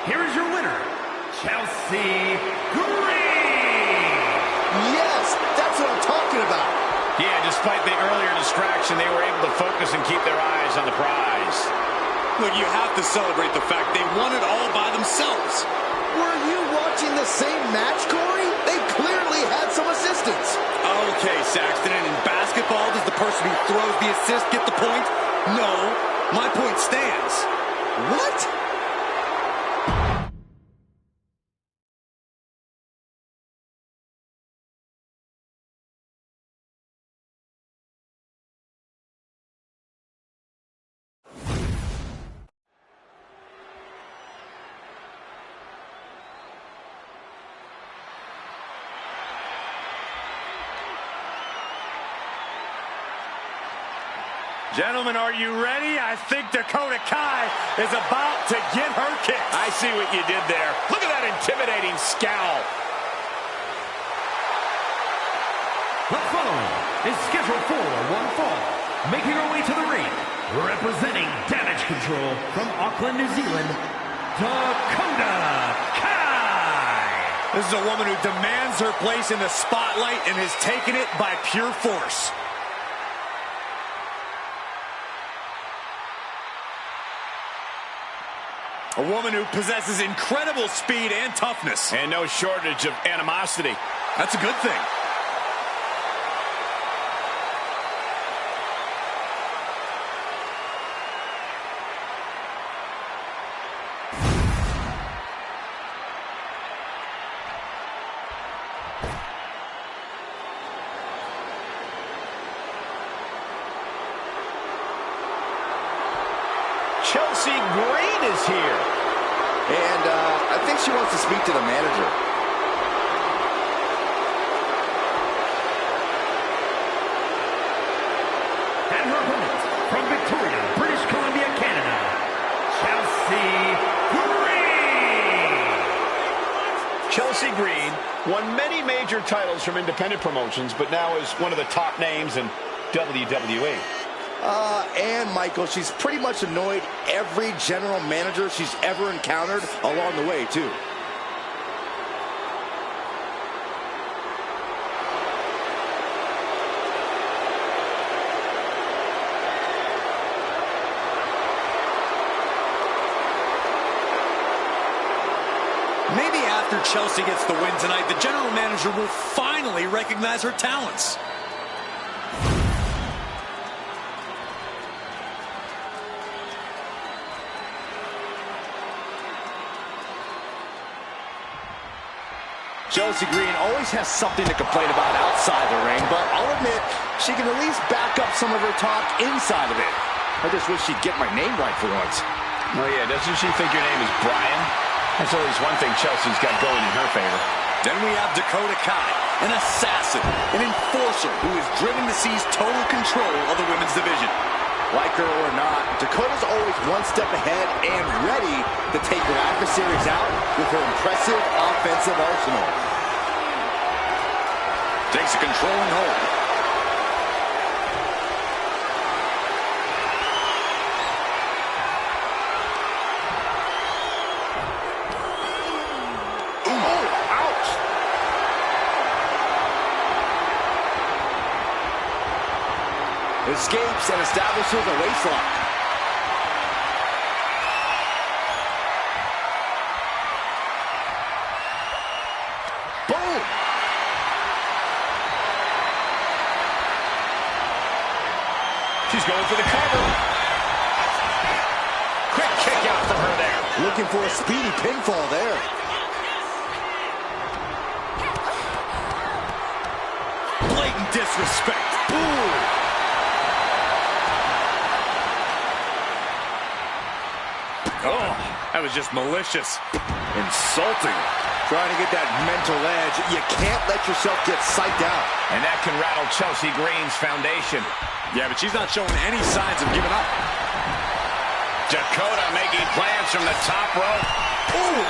Speaker 3: Here is your winner, Chelsea Green.
Speaker 2: Yes, that's what I'm talking about.
Speaker 1: Yeah, despite the earlier distraction, they were able to focus and keep their eyes on the prize.
Speaker 4: Look, you have to celebrate the fact they won it all by themselves.
Speaker 2: Were you watching the same match, Corey? They clearly had some assistance.
Speaker 4: Okay, Saxton, and in basketball, does the person who throws the assist get the point? No, my point stands.
Speaker 2: What?
Speaker 5: Gentlemen, are you ready? I think Dakota Kai is about to get her kick.
Speaker 1: I see what you did there. Look at that intimidating scowl.
Speaker 3: The following is scheduled for one fall, making her way to the ring, representing Damage Control from Auckland, New Zealand, Dakota Kai.
Speaker 5: This is a woman who demands her place in the spotlight and has taken it by pure force. A woman who possesses incredible speed and toughness.
Speaker 1: And no shortage of animosity.
Speaker 5: That's a good thing.
Speaker 1: Chelsea Green is here.
Speaker 2: And I think she wants to speak to the manager.
Speaker 3: And her opponent, from Victoria, British Columbia, Canada, Chelsea Green.
Speaker 1: Chelsea Green won many major titles from independent promotions, but now is one of the top names in WWE.
Speaker 2: And Michael, she's pretty much annoyed every general manager she's ever encountered along the way, too.
Speaker 4: Maybe after Chelsea gets the win tonight, the general manager will finally recognize her talents.
Speaker 2: Chelsea Green always has something to complain about outside the ring, but I'll admit she can at least back up some of her talk inside of it. I just wish she'd get my name right for once.
Speaker 1: Oh yeah, doesn't she think your name is Brian? That's at least one thing Chelsea's got going in her favor.
Speaker 4: Then we have Dakota Kai, an assassin, an enforcer who is driven to seize total control of the women's division.
Speaker 2: Like her or not, Dakota's always one step ahead and ready to take her adversaries out with her impressive offensive arsenal.
Speaker 4: Takes a controlling hold.
Speaker 2: Escapes and establishes a waistlock. Boom!
Speaker 1: She's going for the cover. Quick kick out from her there.
Speaker 2: Looking for a speedy pinfall there.
Speaker 5: Blatant disrespect.
Speaker 2: Boom!
Speaker 5: Oh, that was just malicious. Insulting.
Speaker 2: Trying to get that mental edge. You can't let yourself get psyched out.
Speaker 1: And that can rattle Chelsea Green's foundation.
Speaker 5: Yeah, but she's not showing any signs of giving up.
Speaker 1: Dakota making plans from the top rope.
Speaker 2: Ooh!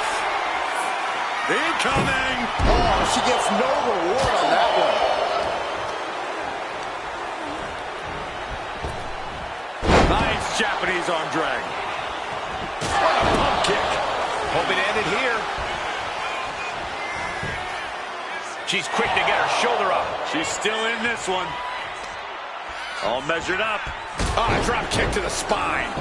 Speaker 5: Incoming!
Speaker 2: Oh, she gets no reward on that one.
Speaker 5: Nice Japanese arm drag.
Speaker 1: What a pump kick. Hope it ended here. She's quick to get her shoulder up.
Speaker 5: She's still in this one. All measured up.
Speaker 1: Oh, a drop kick to the spine.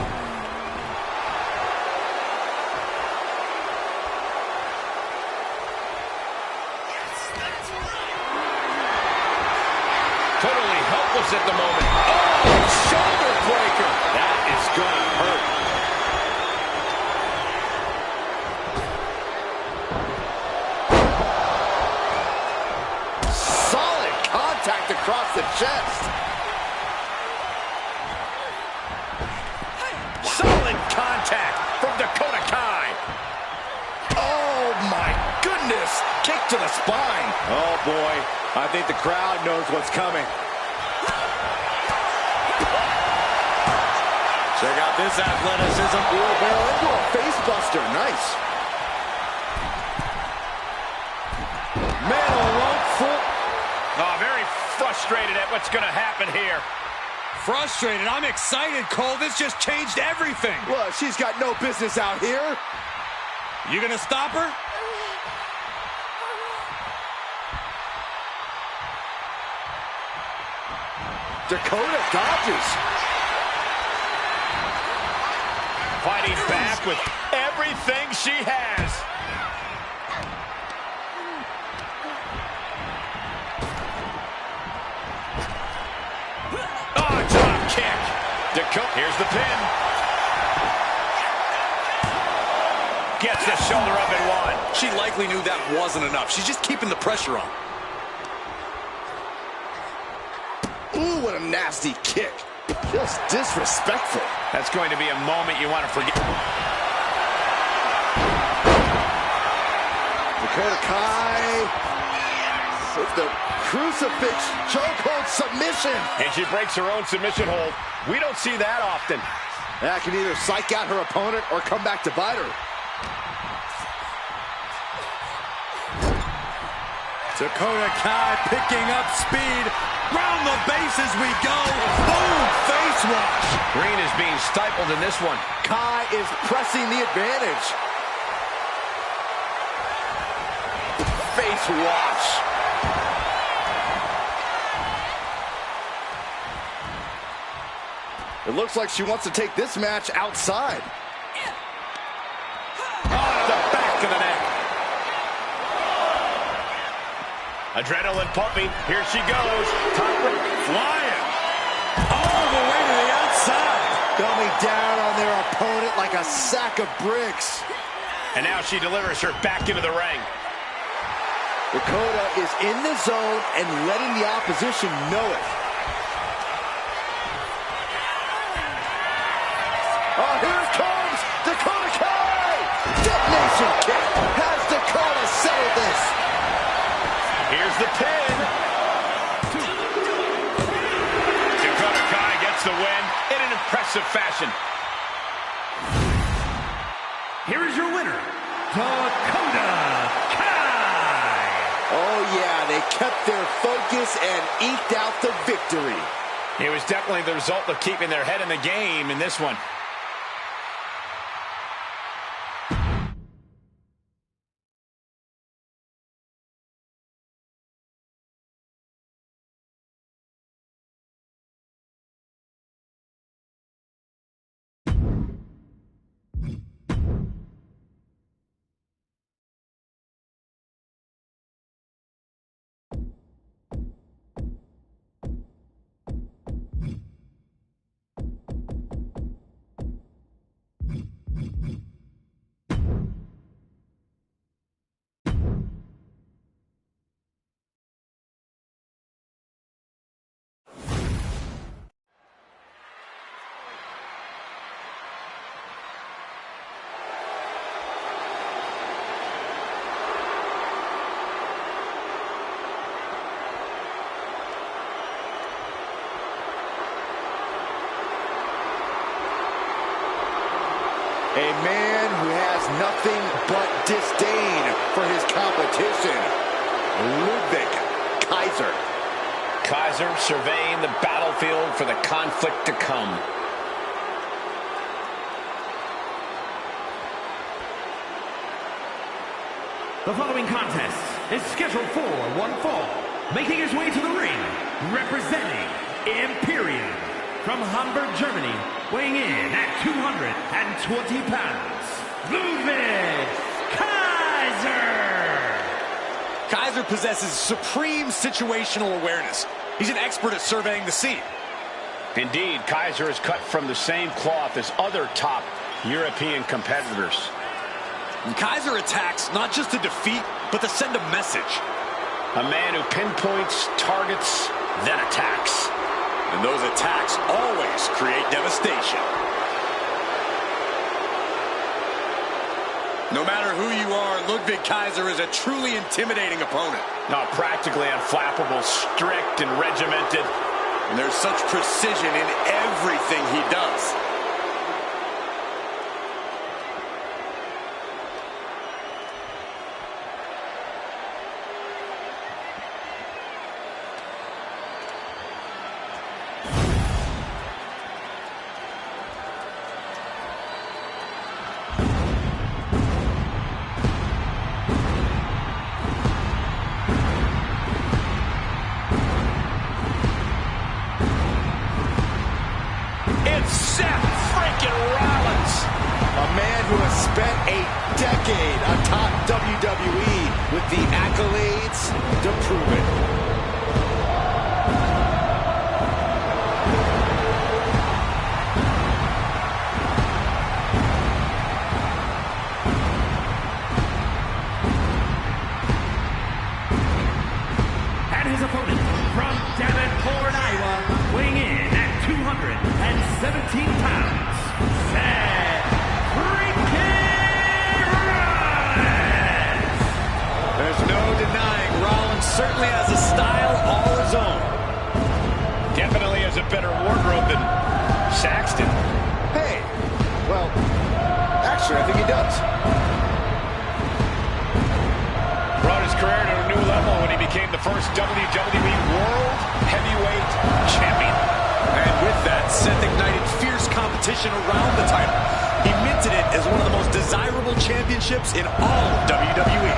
Speaker 1: Totally helpless at the moment. Oh, shoulder breaker. That is going to hurt.
Speaker 2: Solid contact across the chest.
Speaker 1: Solid contact from Dakota Kai.
Speaker 2: Oh, my goodness. Kick to the spine.
Speaker 5: Oh, boy. I think the crowd knows what's coming. Check out this athleticism.
Speaker 2: Wheelbarrow into a face buster. Nice.
Speaker 5: Man on one foot.
Speaker 1: Oh, very frustrating. frustrated at what's going to happen here.
Speaker 4: Frustrated? I'm excited, Cole. This just changed everything.
Speaker 2: Look, she's got no business out here.
Speaker 4: You gonna stop her?
Speaker 2: Dakota dodges.
Speaker 1: Fighting back with everything she has. Oh, drop kick. Dakota, here's the pin. Gets the shoulder up and one.
Speaker 4: She likely knew that wasn't enough. She's just keeping the pressure on.
Speaker 2: Ooh, what a nasty kick. Just disrespectful.
Speaker 1: That's going to be a moment you want to forget.
Speaker 2: Dakota Kai with the crucifix chokehold submission.
Speaker 1: And she breaks her own submission hold. We don't see that often.
Speaker 2: That can either psych out her opponent or come back to bite her.
Speaker 4: Dakota Kai picking up speed. Round the bases we go. Boom! Face wash.
Speaker 1: Green is being stifled in this one.
Speaker 2: Kai is pressing the advantage. Face wash. It looks like she wants to take this match outside.
Speaker 1: Oh, the back of the neck. Adrenaline pumping. Here she goes. Top rope.
Speaker 4: Flying. All the way to the outside.
Speaker 2: Coming down on their opponent like a sack of bricks.
Speaker 1: And now she delivers her back into the ring.
Speaker 2: Dakota is in the zone and letting the opposition know it. Oh, here it comes! Dakota Kai! Detonation kick! Has Dakota settled this?
Speaker 1: Here's the pin. Dakota Kai gets the win in an impressive fashion.
Speaker 3: Here is your winner, Dakota Kai.
Speaker 2: Oh yeah, they kept their focus and eked out the victory.
Speaker 1: It was definitely the result of keeping their head in the game in this one.
Speaker 2: A man who has nothing but disdain for his competition, Ludwig Kaiser.
Speaker 1: Kaiser surveying the battlefield for the conflict to come.
Speaker 3: The following contest is scheduled for one fall. Making his way to the ring, representing Imperium from Hamburg, Germany, weighing in at 220 pounds, Ludwig Kaiser!
Speaker 4: Kaiser possesses supreme situational awareness. He's an expert at surveying the scene.
Speaker 1: Indeed, Kaiser is cut from the same cloth as other top European competitors.
Speaker 4: And Kaiser attacks not just to defeat, but to send a message.
Speaker 1: A man who pinpoints, targets, then attacks.
Speaker 4: And those attacks always create devastation. No matter who you are, Ludwig Kaiser is a truly intimidating opponent.
Speaker 1: Not practically unflappable, strict and regimented.
Speaker 4: And there's such precision in everything he does.
Speaker 2: decade atop WWE with the accolades to prove it.
Speaker 3: And his opponent from Davenport, Iowa, weighing in at 217 pounds, Seth freaking Rollins!
Speaker 4: There's no denying Rollins certainly has a style all his own.
Speaker 1: Definitely has a better wardrobe than Saxton.
Speaker 2: Hey, well, actually, I think he does.
Speaker 1: Brought his career to a new level when he became the first WWE World Heavyweight Champion.
Speaker 4: And with that, Seth ignited fierce competition around the title. He minted it as one of the most desirable championships in all of WWE.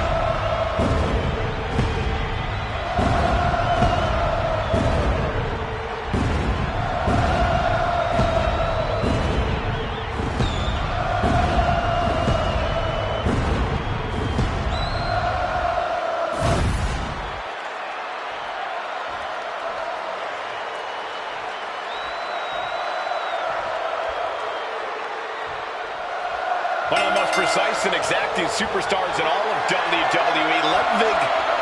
Speaker 1: One of the most precise and exacting superstars in all of WWE, Ludwig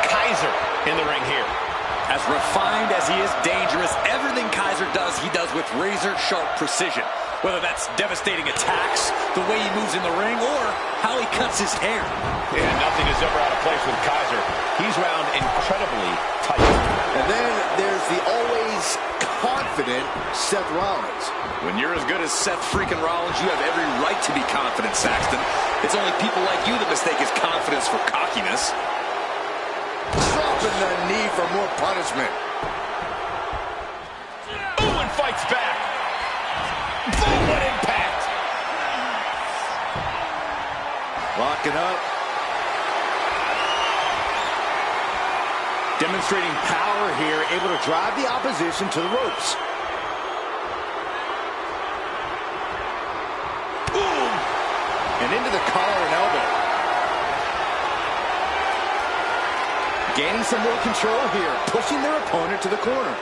Speaker 1: Kaiser in the ring here.
Speaker 4: As refined as he is dangerous, everything Kaiser does, he does with razor-sharp precision. Whether that's devastating attacks, the way he moves in the ring, or how he cuts his hair.
Speaker 1: Yeah, nothing is ever out of place with Kaiser. He's wound incredibly tight.
Speaker 2: And then there's the always confident Seth Rollins.
Speaker 4: When you're as good as Seth freaking Rollins, you have every right to be confident, Saxton. It's only people like you that mistake his confidence for cockiness.
Speaker 2: Dropping the knee for more punishment.
Speaker 1: Ooh, and fights back. Boom, what impact.
Speaker 2: Locking up. Demonstrating power here, able to drive the opposition to the ropes. Boom! And into the collar and elbow. Gaining some more control here, pushing their opponent to the corner.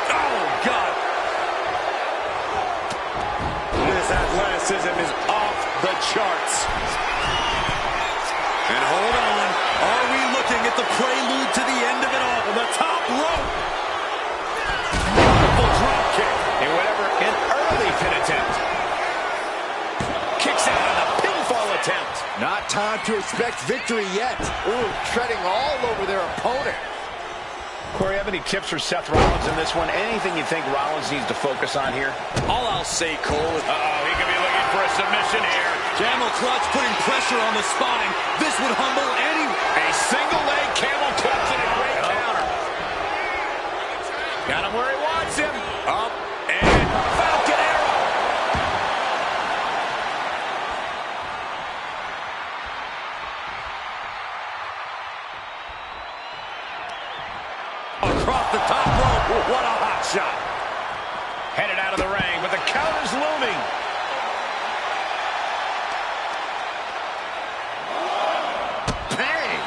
Speaker 4: Oh, God! This athleticism is off the charts. And hold on, are we looking at the prelude to the end of it all? The top rope! Beautiful drop kick.
Speaker 1: And whatever, an early pin attempt. Kicks out on the pinfall attempt.
Speaker 2: Not time to expect victory yet. Ooh, treading all over their opponent.
Speaker 1: Corey, have any tips for Seth Rollins in this one? Anything you think Rollins needs to focus on here?
Speaker 4: All I'll say, Cole, is...
Speaker 1: Uh-oh, he could be looking for a submission here.
Speaker 4: Camel clutch putting pressure on the spine. This would humble any...
Speaker 1: A single leg camel clutch and a great counter. Got him where he wants him. Up and Falcon Arrow.
Speaker 4: Across the top rope. What a hot shot.
Speaker 1: Headed out of the ring, but the counter's looming. Bang!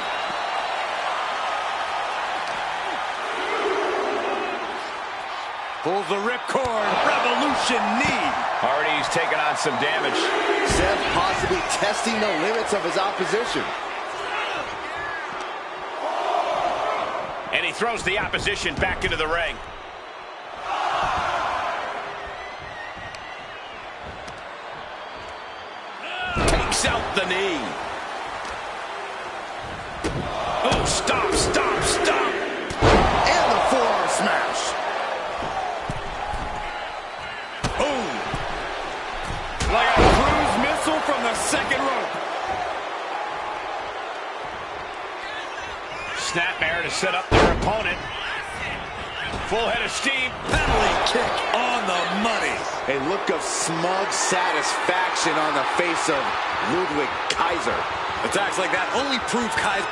Speaker 4: Pulls the ripcord. Revolution knee.
Speaker 1: Already he's taken on some damage.
Speaker 2: Seth possibly testing the limits of his opposition.
Speaker 1: And he throws the opposition back into the ring. Takes out the knee. Oh, stop, stop, stop.
Speaker 2: And the forearm smash.
Speaker 4: Boom. Like a cruise missile from the second rope.
Speaker 1: Snapmare to set up their opponent. Full head of steam.
Speaker 4: Penalty kick on the money.
Speaker 2: A look of smug satisfaction on the face of Ludwig Kaiser.
Speaker 4: Attacks like that only prove Kaiser.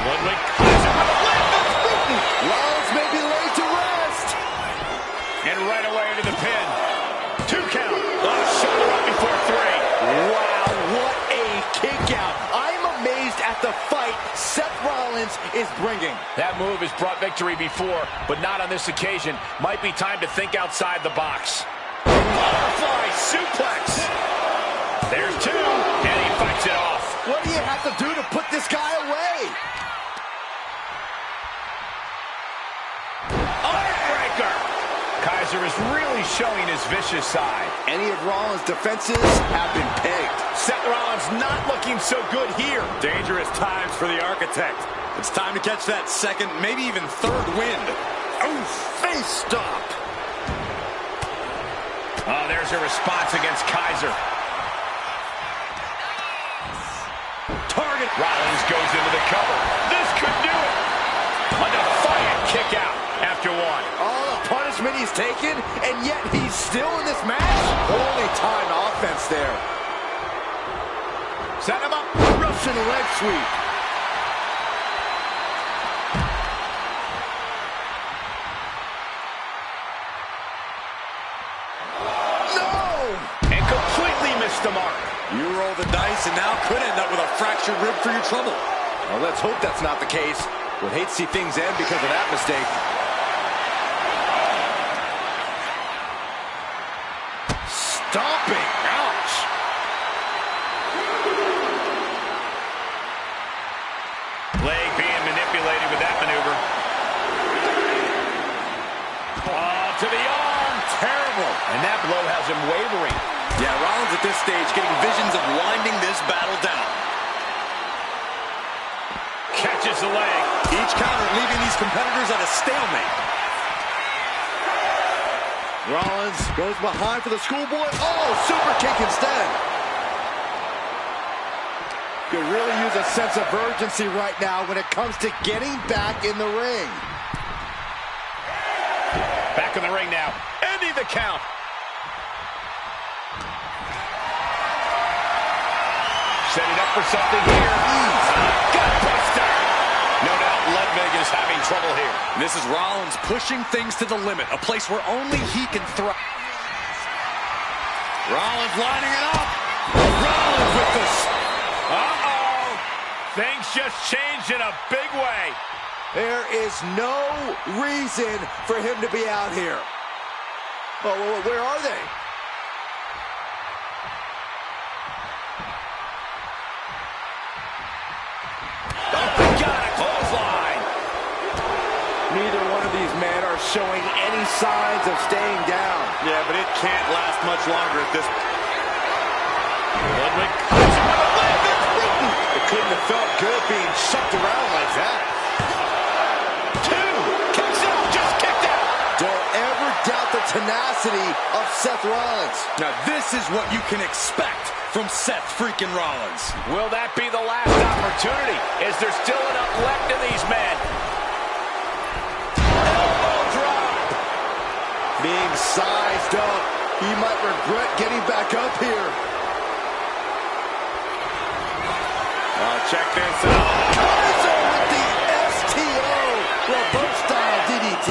Speaker 1: Ludwig Kaiser with a leg that's beaten.
Speaker 2: Rollins may be laid to rest.
Speaker 1: And right away into the pin.
Speaker 2: offense is bringing.
Speaker 1: That move has brought victory before, but not on this occasion. Might be time to think outside the box.
Speaker 2: Butterfly suplex.
Speaker 1: There's two, and he fights it off.
Speaker 2: What do you have to do to put this guy away?
Speaker 1: Heartbreaker! Kaiser is really showing his vicious side.
Speaker 2: Any of Rollins' defenses have been pegged.
Speaker 1: Seth Rollins not looking so good here.
Speaker 5: Dangerous times for the Architect. It's time to catch that second, maybe even third wind.
Speaker 2: Oh, face stop.
Speaker 1: Oh, there's a response against Kaiser.
Speaker 2: Target.
Speaker 1: Rollins goes into the cover. This could do it. A defiant kick out after one.
Speaker 2: All the punishment he's taken, and yet he's still in this match. Only time offense there.
Speaker 1: Set him up.
Speaker 2: Russian leg sweep.
Speaker 1: The mark.
Speaker 4: You roll the dice and now could end up with a fractured rib for your trouble.
Speaker 2: Well, let's hope that's not the case. Would hate to see things end because of that mistake. Stomping. Ouch.
Speaker 1: Leg being manipulated with that maneuver. Oh, to the arm. Terrible. And that blow has him wavering.
Speaker 4: Yeah, Rollins at this stage getting visions of winding this battle down.
Speaker 1: Catches the leg.
Speaker 4: Each counter leaving these competitors at a stalemate.
Speaker 2: Rollins goes behind for the schoolboy. Oh, super kick instead. Could really use a sense of urgency right now when it comes to getting back in the ring.
Speaker 1: Back in the ring now. Ending the count. Setting up for something here. Gutbuster. No doubt Ludwig is having trouble here.
Speaker 4: This is Rollins pushing things to the limit, a place where only he can thrive.
Speaker 5: Rollins lining it up. Rollins with this.
Speaker 1: Uh-oh. Things just changed in a big way.
Speaker 2: There is no reason for him to be out here. Oh, where are they? Neither one of these men are showing any signs of staying down.
Speaker 5: Yeah, but it can't last much longer at this point.
Speaker 1: Ludwig.
Speaker 2: It couldn't have felt good being shucked around like that.
Speaker 1: Two. Kicks out. Just kicked out.
Speaker 2: Don't ever doubt the tenacity of Seth Rollins.
Speaker 4: Now this is what you can expect from Seth freaking Rollins.
Speaker 1: Will that be the last opportunity? Is there still enough left in these men?
Speaker 2: Being sized up, he might regret getting back up here.
Speaker 5: Check this out.
Speaker 2: Kaiser with the STO reverse style DDT.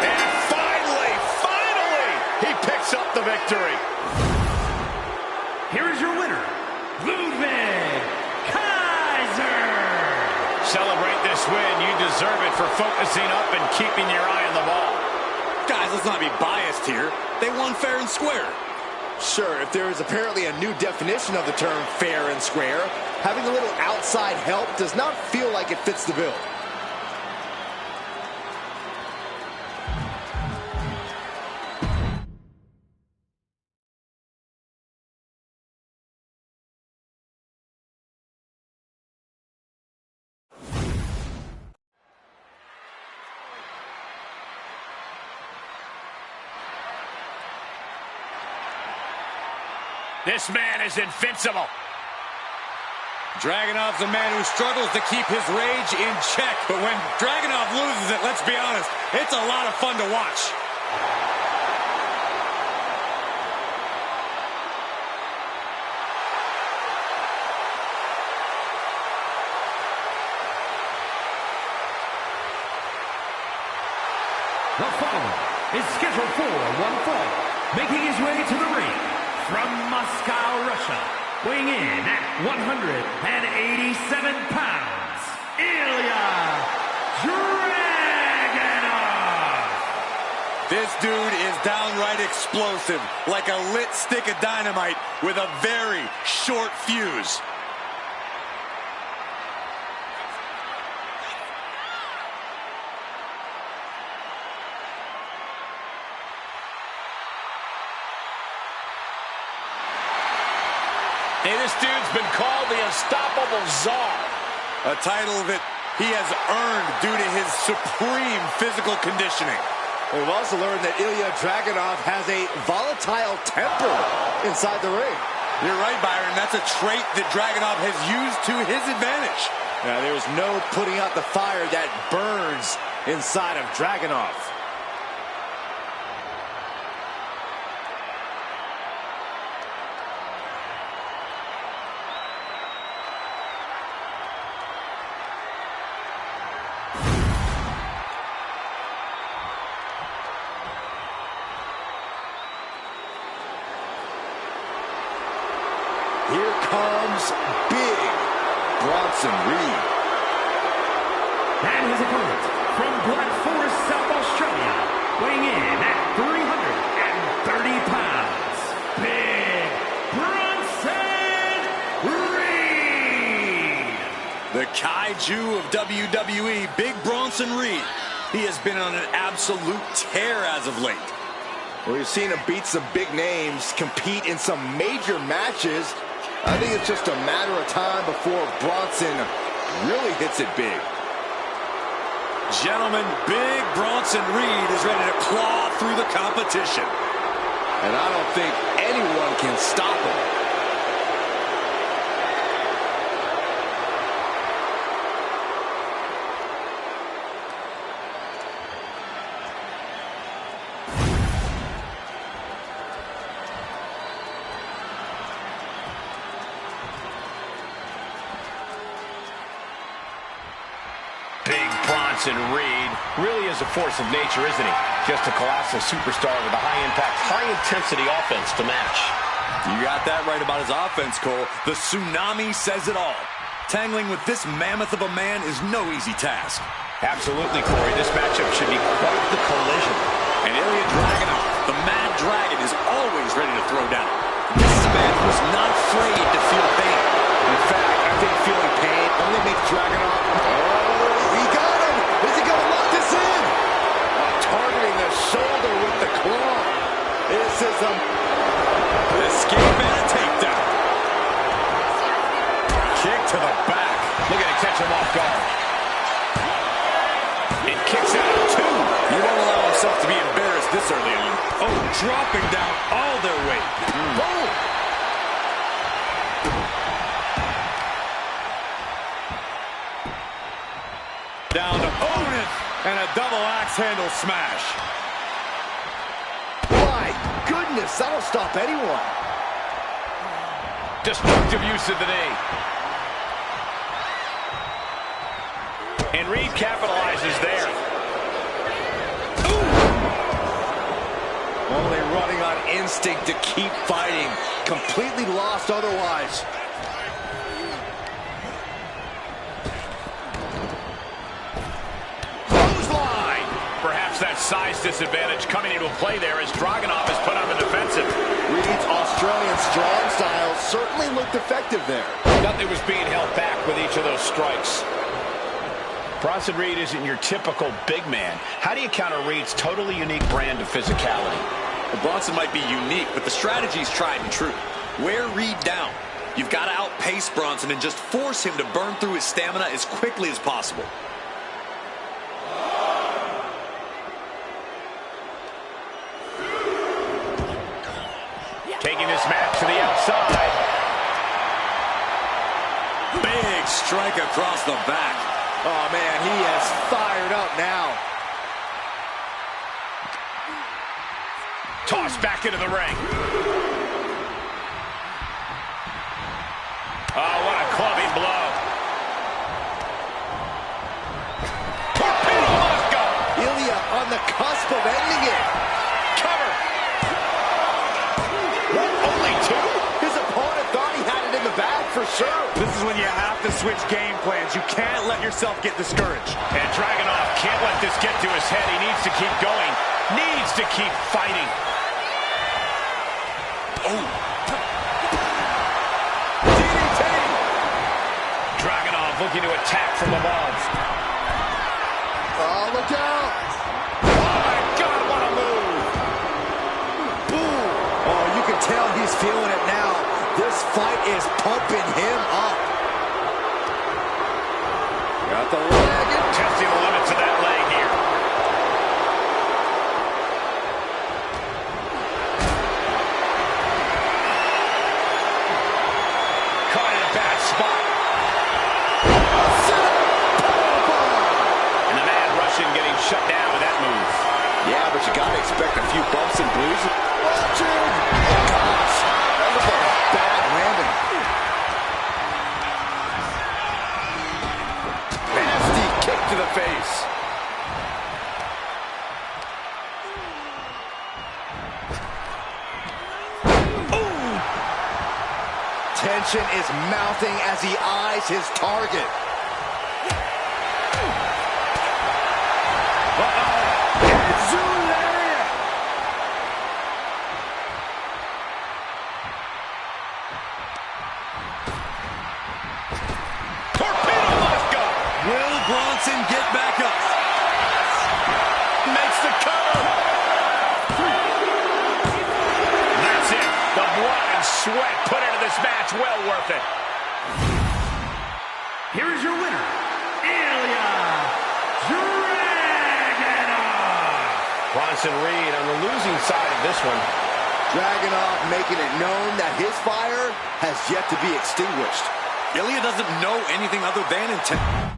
Speaker 1: And finally, he picks up the victory.
Speaker 3: Here is your winner, Ludwig Kaiser.
Speaker 1: Celebrate this win. You deserve it for focusing up and keeping your eye on the ball.
Speaker 4: Guys, let's not be biased here. They won fair and square.
Speaker 2: Sure, if there is apparently a new definition of the term fair and square, having a little outside help does not feel like it fits the bill.
Speaker 1: This man is invincible.
Speaker 5: Dragunov's a man who struggles to keep his rage in check. But when Dragunov loses it, let's be honest, it's a lot of fun to watch.
Speaker 3: The following is scheduled for one fall, making his way to the ring from Moscow, Russia, weighing in at 187 pounds, Ilya Dragunov.
Speaker 5: This dude is downright explosive, like a lit stick of dynamite with a very short fuse.
Speaker 1: Hey, this dude's been called the Unstoppable Czar.
Speaker 5: A title that he has earned due to his supreme physical conditioning.
Speaker 2: We've also learned that Ilya Dragunov has a volatile temper inside the ring.
Speaker 5: You're right, Byron. That's a trait that Dragunov has used to his advantage.
Speaker 2: Now, there's no putting out the fire that burns inside of Dragunov. Here comes big Bronson Reed.
Speaker 3: And his opponent from Black Forest, South Australia, weighing in at 330 pounds, Big Bronson Reed.
Speaker 5: The kaiju of WWE, Big Bronson Reed. He has been on an absolute tear as of late.
Speaker 2: We've seen him beat some big names, compete in some major matches. I think it's just a matter of time before Bronson really hits it big.
Speaker 5: Gentlemen, Big Bronson Reed is ready to claw through the competition.
Speaker 2: And I don't think anyone can stop him.
Speaker 1: Bronson Reed really is a force of nature, isn't he? Just a colossal superstar with a high-impact, high-intensity offense to match.
Speaker 5: You got that right about his offense, Cole. The tsunami says it all. Tangling with this mammoth of a man is no easy task.
Speaker 1: Absolutely, Corey. This matchup should be quite the collision.
Speaker 5: And Ilya Dragunov, the Mad Dragon, is always ready to throw down. This is a man who's not afraid to feel pain.
Speaker 2: In fact, I think feeling pain only makes Dragunov... Oh, he got him! Is he going to lock this in? Targeting the shoulder with the claw. This is a...
Speaker 5: Escape and a takedown. Kick to the back.
Speaker 1: Look at it catch him off guard. It kicks out at two.
Speaker 5: He won't allow himself to be embarrassed this early on. Oh, dropping down all their weight.
Speaker 2: Boom!
Speaker 5: Down to opponent and a double axe handle smash.
Speaker 2: My goodness, that'll stop anyone.
Speaker 1: Destructive use of the knee. And Reed capitalizes there.
Speaker 2: Only running on instinct to keep fighting. Completely lost otherwise.
Speaker 1: Clothesline! Perhaps that size disadvantage coming into play there as Dragunov is put on the defensive.
Speaker 2: Reed's Australian strong style certainly looked effective there.
Speaker 1: Nothing was being held back with each of those strikes. Bronson Reed isn't your typical big man. How do you counter Reed's totally unique brand of physicality?
Speaker 4: Well, Bronson might be unique, but the strategy's tried and true. Wear Reed down. You've got to outpace Bronson and just force him to burn through his stamina as quickly as possible.
Speaker 1: Taking this match to the outside.
Speaker 5: Big strike across the back.
Speaker 2: Oh, man, he is fired up now.
Speaker 1: Tossed back into the ring. Oh, what a clubbing blow. Torpedo Moscow.
Speaker 2: Ilya on the cusp of ending it.
Speaker 1: Cover. What, only two?
Speaker 2: His opponent thought he had it serve.
Speaker 5: This is when you have to switch game plans. You can't let yourself get discouraged.
Speaker 1: And Dragunov can't let this get to his head. He needs to keep going. Needs to keep fighting.
Speaker 4: Oh.
Speaker 1: DDT! Dragunov looking to attack from above.
Speaker 2: Oh, look out.
Speaker 1: Oh, my God, what a move.
Speaker 2: Boom. Oh, you can tell he's feeling it now. This fight is pumping him up. Got the leg.
Speaker 1: Testing the limits of that leg here. Caught in a bad spot. And the man Russian getting shut down with that move.
Speaker 2: Yeah, but you gotta expect a few bumps and bruises. Watch it! Oh, gosh. That was like a bad landing. Nasty kick to the face. Ooh. Tension is mounting as he eyes his target.
Speaker 4: Get back up.
Speaker 1: Makes the cover. That's it. The blood and sweat put into this match. Well worth it.
Speaker 3: Here is your winner, Ilya Dragunov.
Speaker 1: Bronson Reed on the losing side of this one.
Speaker 2: Dragunov making it known that his fire has yet to be extinguished.
Speaker 4: Ilya doesn't know anything other than intent.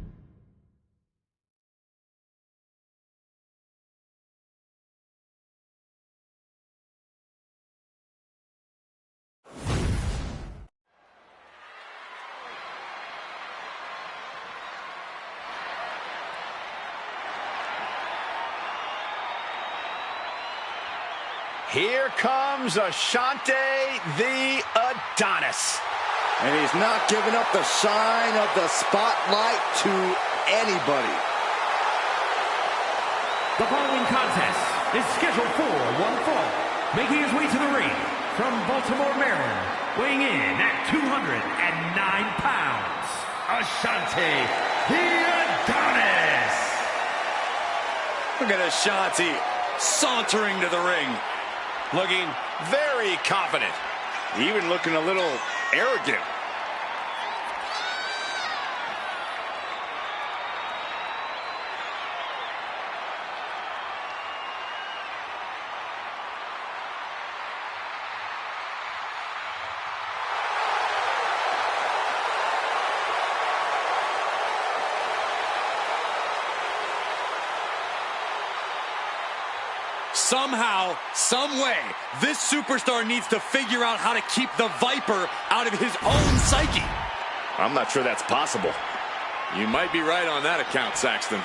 Speaker 1: Here comes Ashante the Adonis.
Speaker 2: And he's not giving up the shine of the spotlight to anybody.
Speaker 3: The following contest is scheduled for one fall. Making his way to the ring from Baltimore, Maryland, weighing in at 209 pounds, Ashante the Adonis.
Speaker 4: Look at Ashanti sauntering to the ring.
Speaker 1: Looking very confident.
Speaker 5: Even looking a little arrogant.
Speaker 4: Somehow, some way, this superstar needs to figure out how to keep the Viper out of his own psyche.
Speaker 5: I'm not sure that's possible.
Speaker 4: You might be right on that account, Saxton.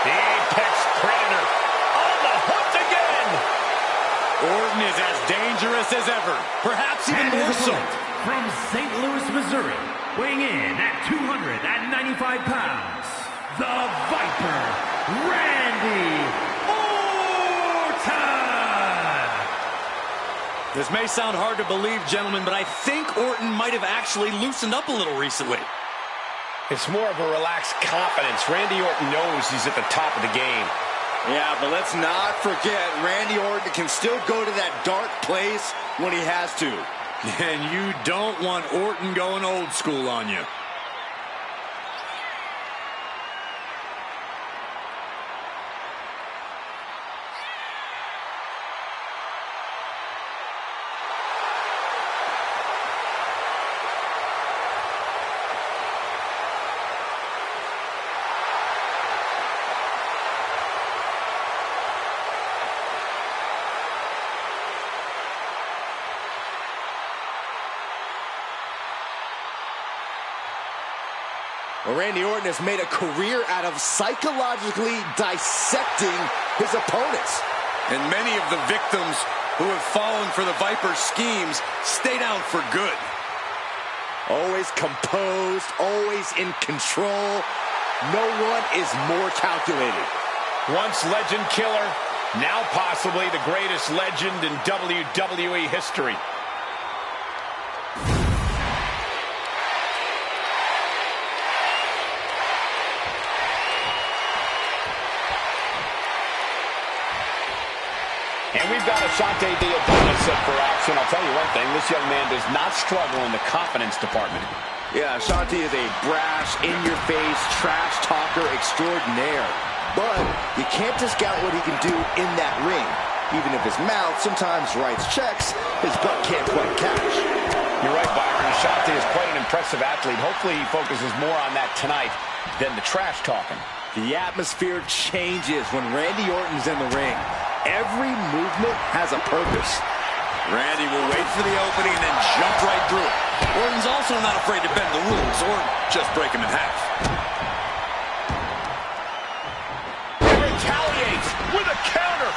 Speaker 1: The Apex Predator on the hook again.
Speaker 4: Orton is as dangerous as ever, perhaps even
Speaker 3: And
Speaker 4: more
Speaker 3: his
Speaker 4: so.
Speaker 3: opponent from St. Louis, Missouri, weighing in at 295 pounds, the Viper, Randy Orton.
Speaker 4: This may sound hard to believe, gentlemen, but I think Orton might have actually loosened up a little recently.
Speaker 1: It's more of a relaxed confidence. Randy Orton knows he's at the top of the game.
Speaker 2: Yeah, but let's not forget, Randy Orton can still go to that dark place when he has to.
Speaker 4: And you don't want Orton going old school on you.
Speaker 2: Well, Randy Orton has made a career out of psychologically dissecting his opponents.
Speaker 4: And many of the victims who have fallen for the Viper's schemes stay down for good.
Speaker 2: Always composed, always in control. No one is more calculated.
Speaker 1: Once legend killer, now possibly the greatest legend in WWE history. And we've got Ashante the Adonis set for action. I'll tell you one thing, this young man does not struggle in the confidence department.
Speaker 2: Yeah, Ashante is a brash, in-your-face, trash talker extraordinaire. But you can't discount what he can do in that ring. Even if his mouth sometimes writes checks, his butt can't quite catch.
Speaker 1: You're right, Byron. Ashante is quite an impressive athlete. Hopefully he focuses more on that tonight than the trash talking.
Speaker 2: The atmosphere changes when Randy Orton's in the ring. Every movement has a purpose.
Speaker 4: Randy will wait for the opening and then jump right through it. Orton's also not afraid to bend the rules or just break them in half.
Speaker 1: He retaliates with a counter.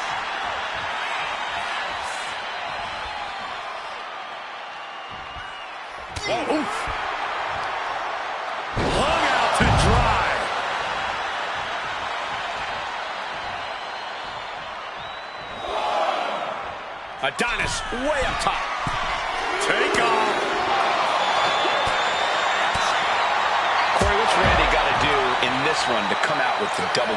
Speaker 4: Oh, oof. Hung out to dry.
Speaker 1: Adonis way up top.
Speaker 4: Take off.
Speaker 1: Corey, what's Randy got to do in this one to come out with the W?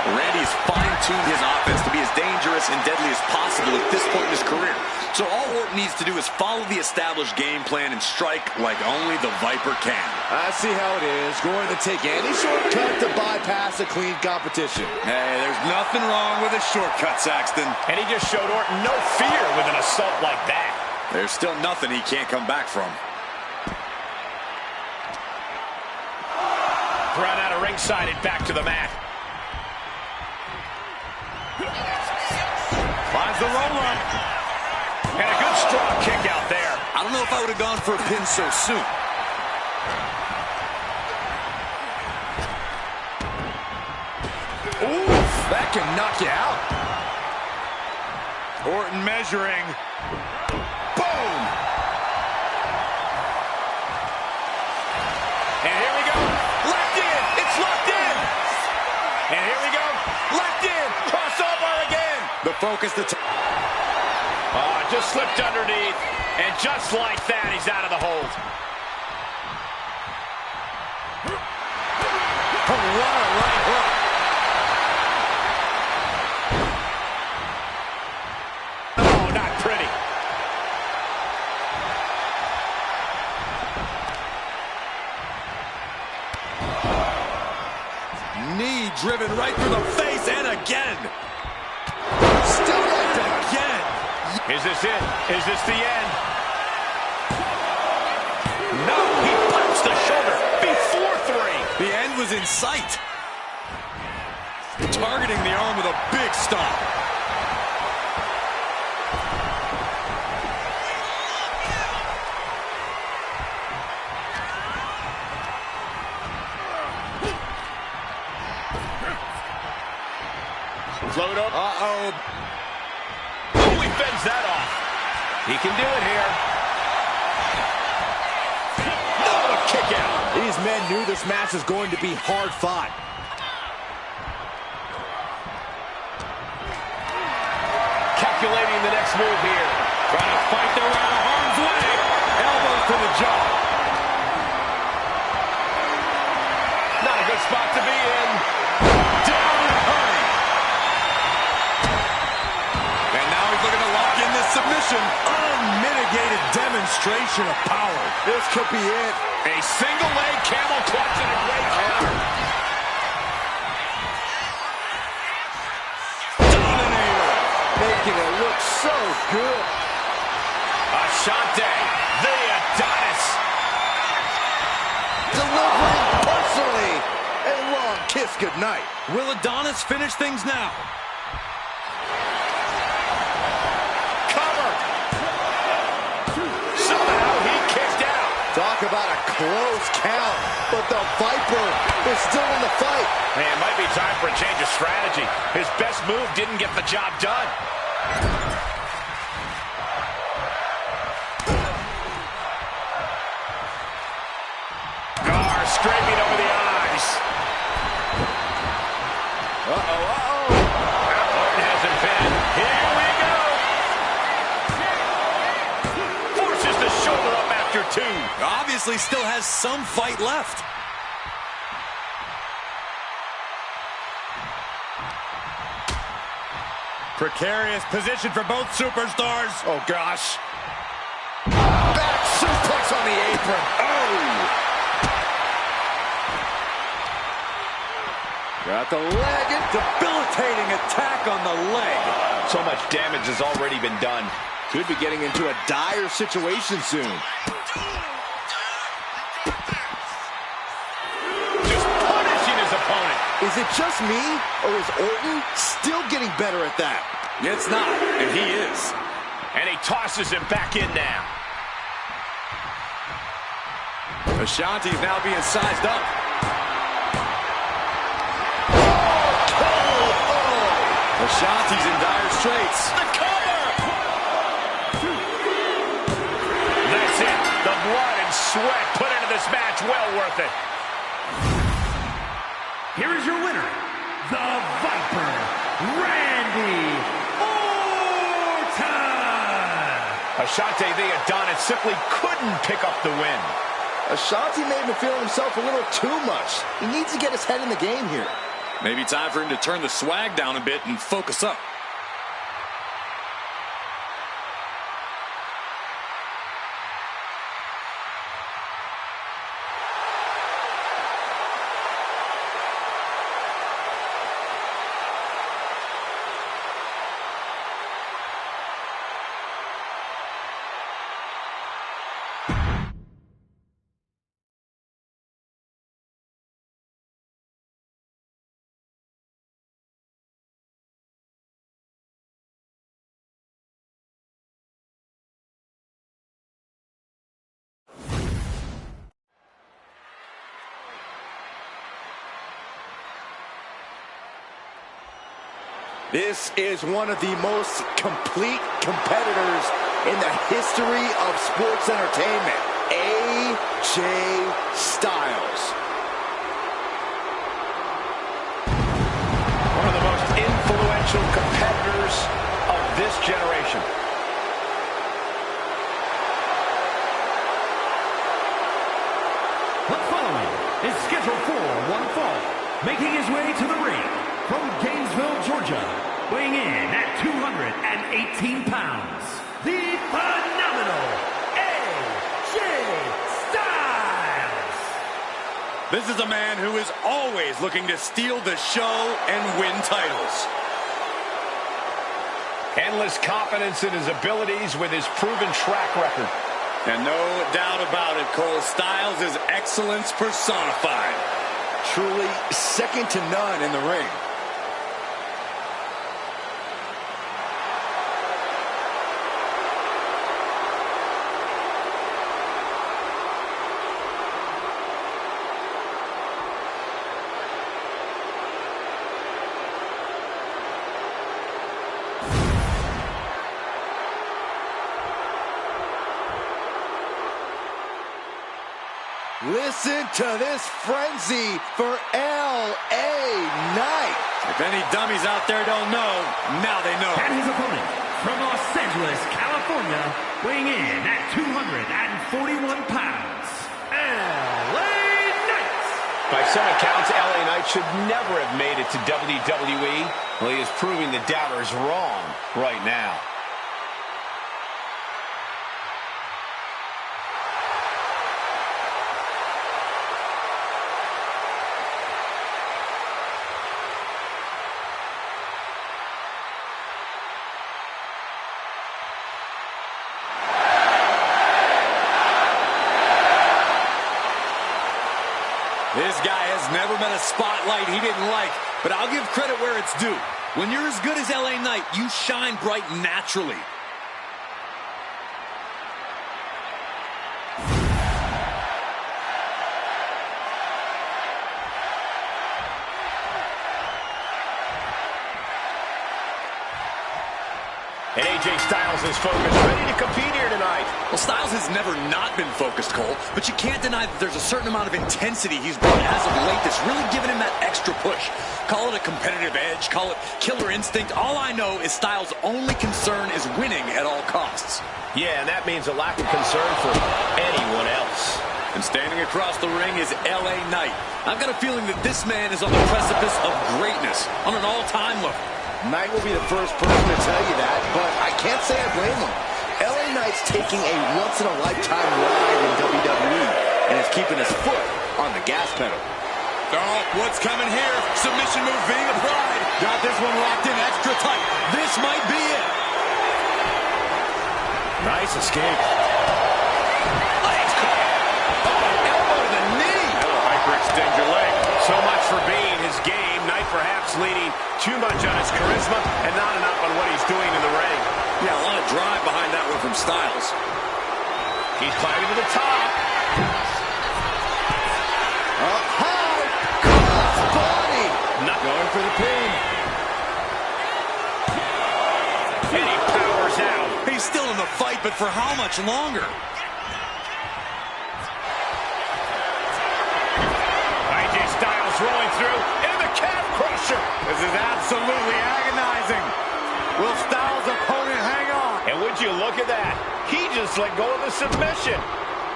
Speaker 4: Randy's fine-tuned his offense to be as dangerous and deadly as possible at this point in his career. So all Orton needs to do is follow the established game plan and strike like only the Viper can.
Speaker 2: I see how it is. Going to take any shortcut to bypass a clean competition.
Speaker 4: Hey, there's nothing wrong with a shortcut, Saxton.
Speaker 1: And he just showed Orton no fear with an assault like that.
Speaker 4: There's still nothing he can't come back from.
Speaker 1: Run out of ringside and back to the mat. Finds the roll-up. And a good strong kick out there.
Speaker 4: I don't know if I would have gone for a pin so soon.
Speaker 2: Oof, that can knock you out.
Speaker 5: Orton measuring.
Speaker 1: Boom! And here we go. Locked in. It's locked in. And here we go. Locked in. Crossover again.
Speaker 2: The focus,
Speaker 1: Just slipped underneath. And just like that, he's out of the hold.
Speaker 2: what a right hook.
Speaker 1: Oh, not pretty.
Speaker 4: Knee driven right through the face and again.
Speaker 2: Still like that again.
Speaker 1: Is this it? Is this the end? No, he punched the shoulder before 3.
Speaker 4: The end was in sight. Targeting the arm with a big stomp.
Speaker 1: Float up.
Speaker 2: Uh-oh.
Speaker 1: Oh, he fends that off. He can do it here. No, a kick out.
Speaker 2: These men knew this match was going to be hard fought.
Speaker 1: Calculating the next move here.
Speaker 5: Trying to fight their way out of harm's way. Elbows to the jaw.
Speaker 1: Not a good spot to be in.
Speaker 5: Down in a hurry.
Speaker 4: And now he's looking to lock in this submission.
Speaker 2: Unmitigated demonstration of power. This could be it.
Speaker 1: A single leg camel clutch and a great counter.
Speaker 4: Dominator.
Speaker 2: Making it look so good.
Speaker 1: Ashante, the Adonis.
Speaker 2: Delivering personally. A long kiss goodnight.
Speaker 4: Will Adonis finish things now?
Speaker 1: Cover. Somehow he kicked out.
Speaker 2: Talk about a close count, but the Viper is still in the fight.
Speaker 1: Man, it might be time for a change of strategy. His best move didn't get the job done. Scraping over the eyes. Orton has him pinned. Here we go. Forces the shoulder up after two.
Speaker 4: Obviously still has some fight left.
Speaker 5: Precarious position for both superstars.
Speaker 2: Oh, gosh. Back suplex on the apron. Oh! Got the leg, and debilitating attack on the leg.
Speaker 1: So much damage has already been done.
Speaker 2: Could be getting into a dire situation soon.
Speaker 1: Just punishing his opponent.
Speaker 2: Is it just me, or is Orton still getting better at that?
Speaker 4: It's not, and he is.
Speaker 1: And he tosses him back in now.
Speaker 4: Ashanti's now being sized up. Ashanti's in dire straits.
Speaker 1: The cover! That's it. The blood and sweat put into this match, well worth it.
Speaker 3: Here is your winner, the Viper, Randy Orton!
Speaker 1: Ashanti, the Adonis, simply couldn't pick up the win.
Speaker 2: Ashanti may have been feeling himself a little too much. He needs to get his head in the game here.
Speaker 4: Maybe time for him to turn the swag down a bit and focus up.
Speaker 2: This is one of the most complete competitors in the history of sports entertainment. AJ Styles.
Speaker 1: One of the most influential competitors of this generation.
Speaker 3: The following is scheduled for one fall, making his way to the ring from Gainesville, Georgia, weighing in at 218 pounds, the phenomenal AJ Styles.
Speaker 5: This is a man who is always looking to steal the show and win titles.
Speaker 1: Endless confidence in his abilities with his proven track record.
Speaker 5: And no doubt about it, Cole, Styles is excellence personified.
Speaker 2: Truly second to none in the ring. Listen to this frenzy for L.A. Knight.
Speaker 5: If any dummies out there don't know, now they know.
Speaker 3: And his opponent from Los Angeles, California, weighing in at 241 pounds, L.A. Knight.
Speaker 1: By some accounts, L.A. Knight should never have made it to WWE. Well, he is proving the doubters wrong right now.
Speaker 4: This guy has never met a spotlight he didn't like, but I'll give credit where it's due. When you're as good as LA Knight, you shine bright naturally.
Speaker 1: And AJ Styles is focused, ready to compete here tonight.
Speaker 4: Well, Styles has never not been focused, Cole, but you can't deny that there's a certain amount of intensity he's brought as of late that's really given him that extra push. Call it a competitive edge, call it killer instinct. All I know is Styles' only concern is winning at all costs.
Speaker 1: Yeah, and that means a lack of concern for anyone else.
Speaker 4: And standing across the ring is LA Knight. I've got a feeling that this man is on the precipice of greatness on an all-time level.
Speaker 2: Knight will be the first person to tell you that, but I can't say I blame him. LA Knight's taking a once-in-a-lifetime ride in WWE, and is keeping his foot on the gas pedal.
Speaker 4: Oh, what's coming here? Submission move being applied. Got this one locked in extra tight. This might be it.
Speaker 1: Nice escape.
Speaker 4: Legs caught. Oh, elbow to the knee.
Speaker 1: That'll hyperextend your leg. So much for being his game. Knight perhaps leaning too much on his charisma and not enough on what he's doing in the ring.
Speaker 4: Yeah, a lot of drive behind that one from Styles.
Speaker 1: He's climbing to the top.
Speaker 2: Up high. Cross body.
Speaker 1: Not going for the pin. And he powers out.
Speaker 4: He's still in the fight, but for how much longer?
Speaker 1: AJ Styles rolling through, and the calf crusher.
Speaker 5: This is absolutely agonizing. Will Styles' opponent hang on?
Speaker 1: And would you look at that? He just let go of the submission.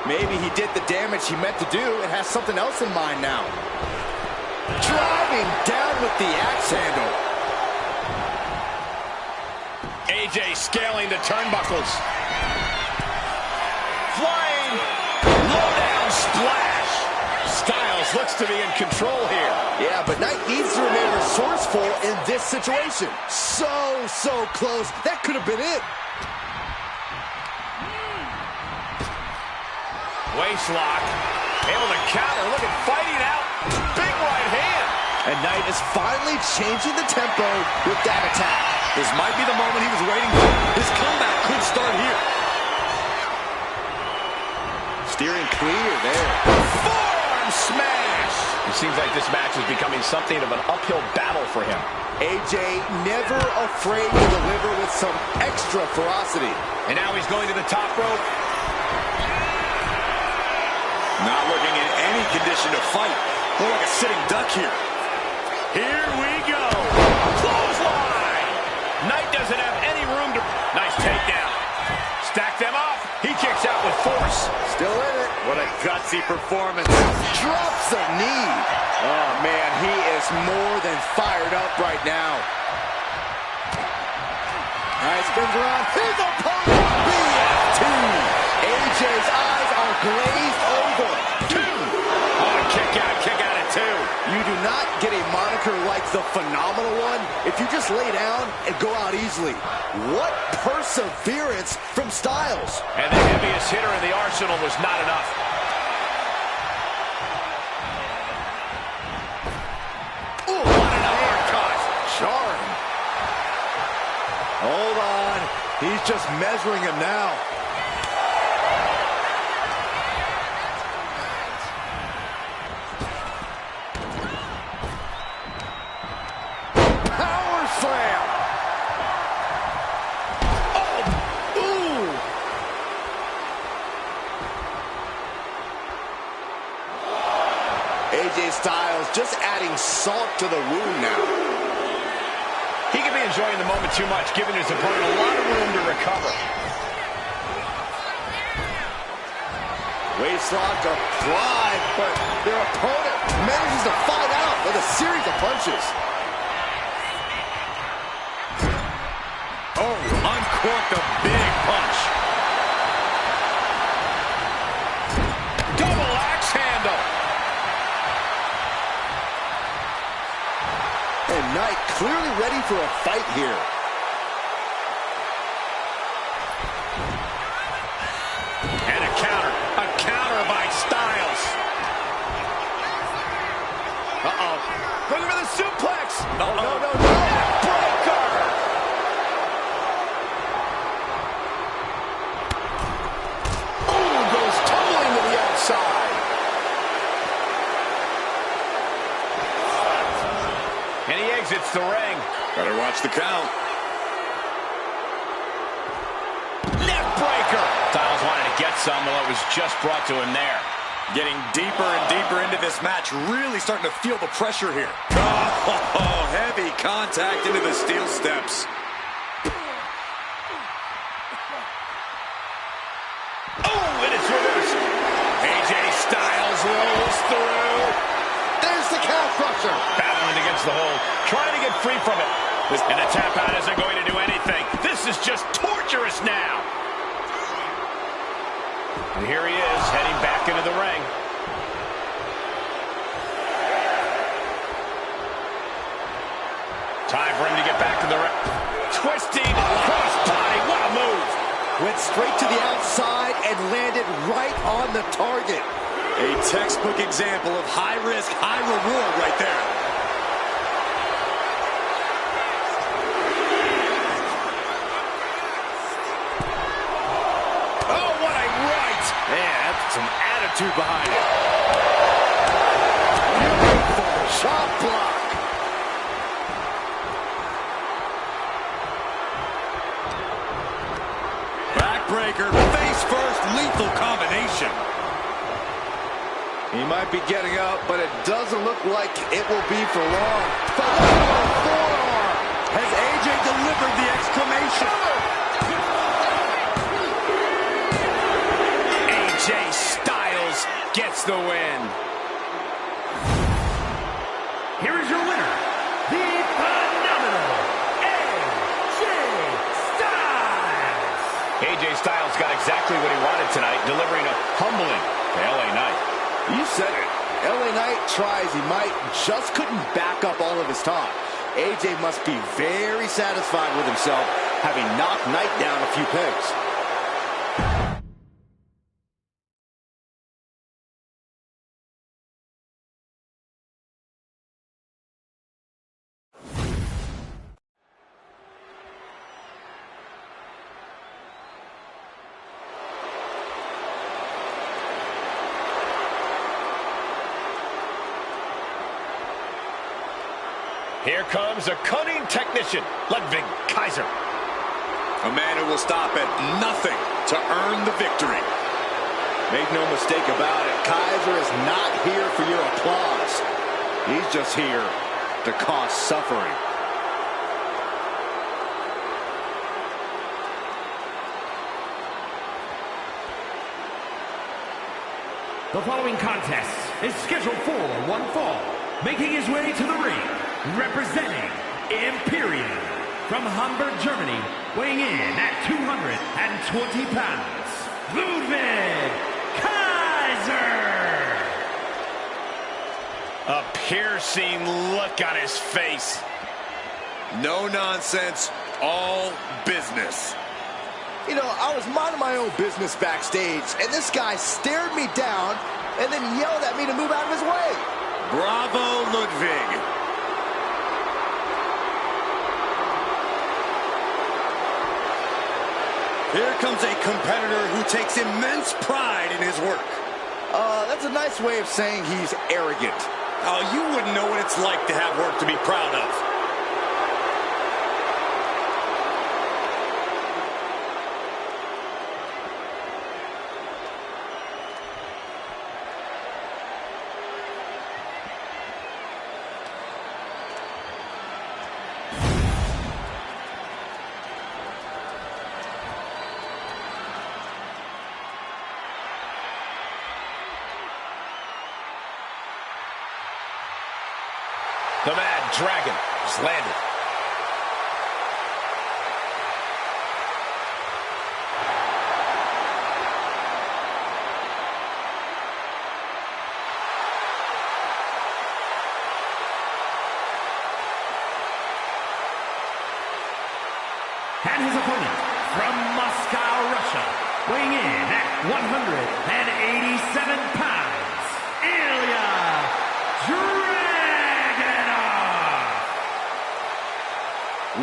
Speaker 2: Maybe he did the damage he meant to do and has something else in mind now. Driving down with the axe handle.
Speaker 1: AJ scaling the turnbuckles. Flying. Low down splash. Styles looks to be in control here.
Speaker 2: Yeah, but Knight needs to remain resourceful in this situation. So close. That could have been it.
Speaker 1: Waist lock. Able to counter. Look at fighting out. Big right hand.
Speaker 2: And Knight is finally changing the tempo with that attack.
Speaker 4: This might be the moment he was waiting for. His comeback could start here.
Speaker 2: Steering clear there.
Speaker 1: Forearm smash. It seems like this match is becoming something of an uphill battle for him.
Speaker 2: AJ never afraid to deliver with some extra ferocity.
Speaker 1: And now he's going to the top rope.
Speaker 4: Not looking in any condition to fight. More like a sitting duck here.
Speaker 1: Here we go. Clothesline. Knight doesn't have any room to... Nice takedown. Stack them up. He kicks out with force.
Speaker 2: Still in it.
Speaker 5: What a gutsy performance.
Speaker 2: Drops the knee. Oh, man, he is more than fired up right now. Nice, spins around. His opponent, BF2. AJ's eyes are glazed over.
Speaker 1: Oh, kick out at two.
Speaker 2: You do not get a moniker like the Phenomenal One if you just lay down and go out easily. What perseverance from Styles.
Speaker 1: And the heaviest hitter in the arsenal was not enough.
Speaker 2: Ooh,
Speaker 1: What an uppercut.
Speaker 2: jarring. Hold on. He's just measuring him now. Power slam. Oh, ooh. AJ Styles just adding salt to the wound now.
Speaker 1: He could be enjoying the moment too much, giving his opponent a lot of room to recover.
Speaker 2: Waistlock applied, but their opponent manages to fight out with a series of punches.
Speaker 4: Oh, uncorked a big punch.
Speaker 1: Double axe handle.
Speaker 2: And Knight clearly ready for a fight here.
Speaker 1: And a counter. A counter by Styles. Uh-oh. Looking for the suplex.
Speaker 2: No.
Speaker 1: Breaker. Ooh, goes tumbling to the outside. And he exits the ring.
Speaker 4: Better watch the count.
Speaker 1: some, well, it was just brought to him there.
Speaker 4: Getting deeper and deeper into this match, really starting to feel the pressure here. Oh, heavy contact into the steel steps.
Speaker 1: Oh, and it's reversed. AJ Styles rolls through.
Speaker 2: There's the calf crusher.
Speaker 1: Battling against the hold, trying to get free from it. And the tap out isn't going to do anything. This is just torturous now. And here he is, heading back into the ring. Time for him to get back to the ring. Twisting cross body, what a move.
Speaker 2: Went straight to the outside and landed right on the target.
Speaker 4: A textbook example of high risk, high reward right there.
Speaker 1: Oh, what a right.
Speaker 4: Man, that's some attitude behind it.
Speaker 2: Beautiful chop block.
Speaker 4: Backbreaker, face first, lethal combination.
Speaker 2: He might be getting up, but it doesn't look like it will be for long. Forearm.
Speaker 4: Has AJ delivered the exclamation?
Speaker 1: AJ Styles gets the win.
Speaker 3: Here is your winner, the phenomenal AJ Styles.
Speaker 1: AJ Styles got exactly what he wanted tonight, delivering a humbling to LA Knight.
Speaker 2: You said it. LA Knight tries he might, just couldn't back up all of his talk. AJ must be very satisfied with himself, having knocked Knight down a few pegs.
Speaker 1: Here comes a cunning technician, Ludwig Kaiser.
Speaker 4: A man who will stop at nothing to earn the victory.
Speaker 2: Make no mistake about it, Kaiser is not here for your applause. He's just here to cause suffering.
Speaker 3: The following contest is scheduled for one fall. Making his way to the ring, representing Imperium from Hamburg, Germany, weighing in at 220 pounds, Ludwig Kaiser.
Speaker 1: A piercing look on his face.
Speaker 4: No nonsense, all business.
Speaker 2: You know, I was minding my own business backstage, and this guy stared me down and then yelled at me to move out of his way.
Speaker 4: Bravo, Ludwig. Here comes a competitor who takes immense pride in his work.
Speaker 2: That's a nice way of saying he's arrogant.
Speaker 4: Oh, you wouldn't know what it's like to have work to be proud of.
Speaker 1: The Mad Dragon has landed.
Speaker 3: And his opponent from Moscow, Russia, weighing in at 187 pounds, Ilya Dragunov.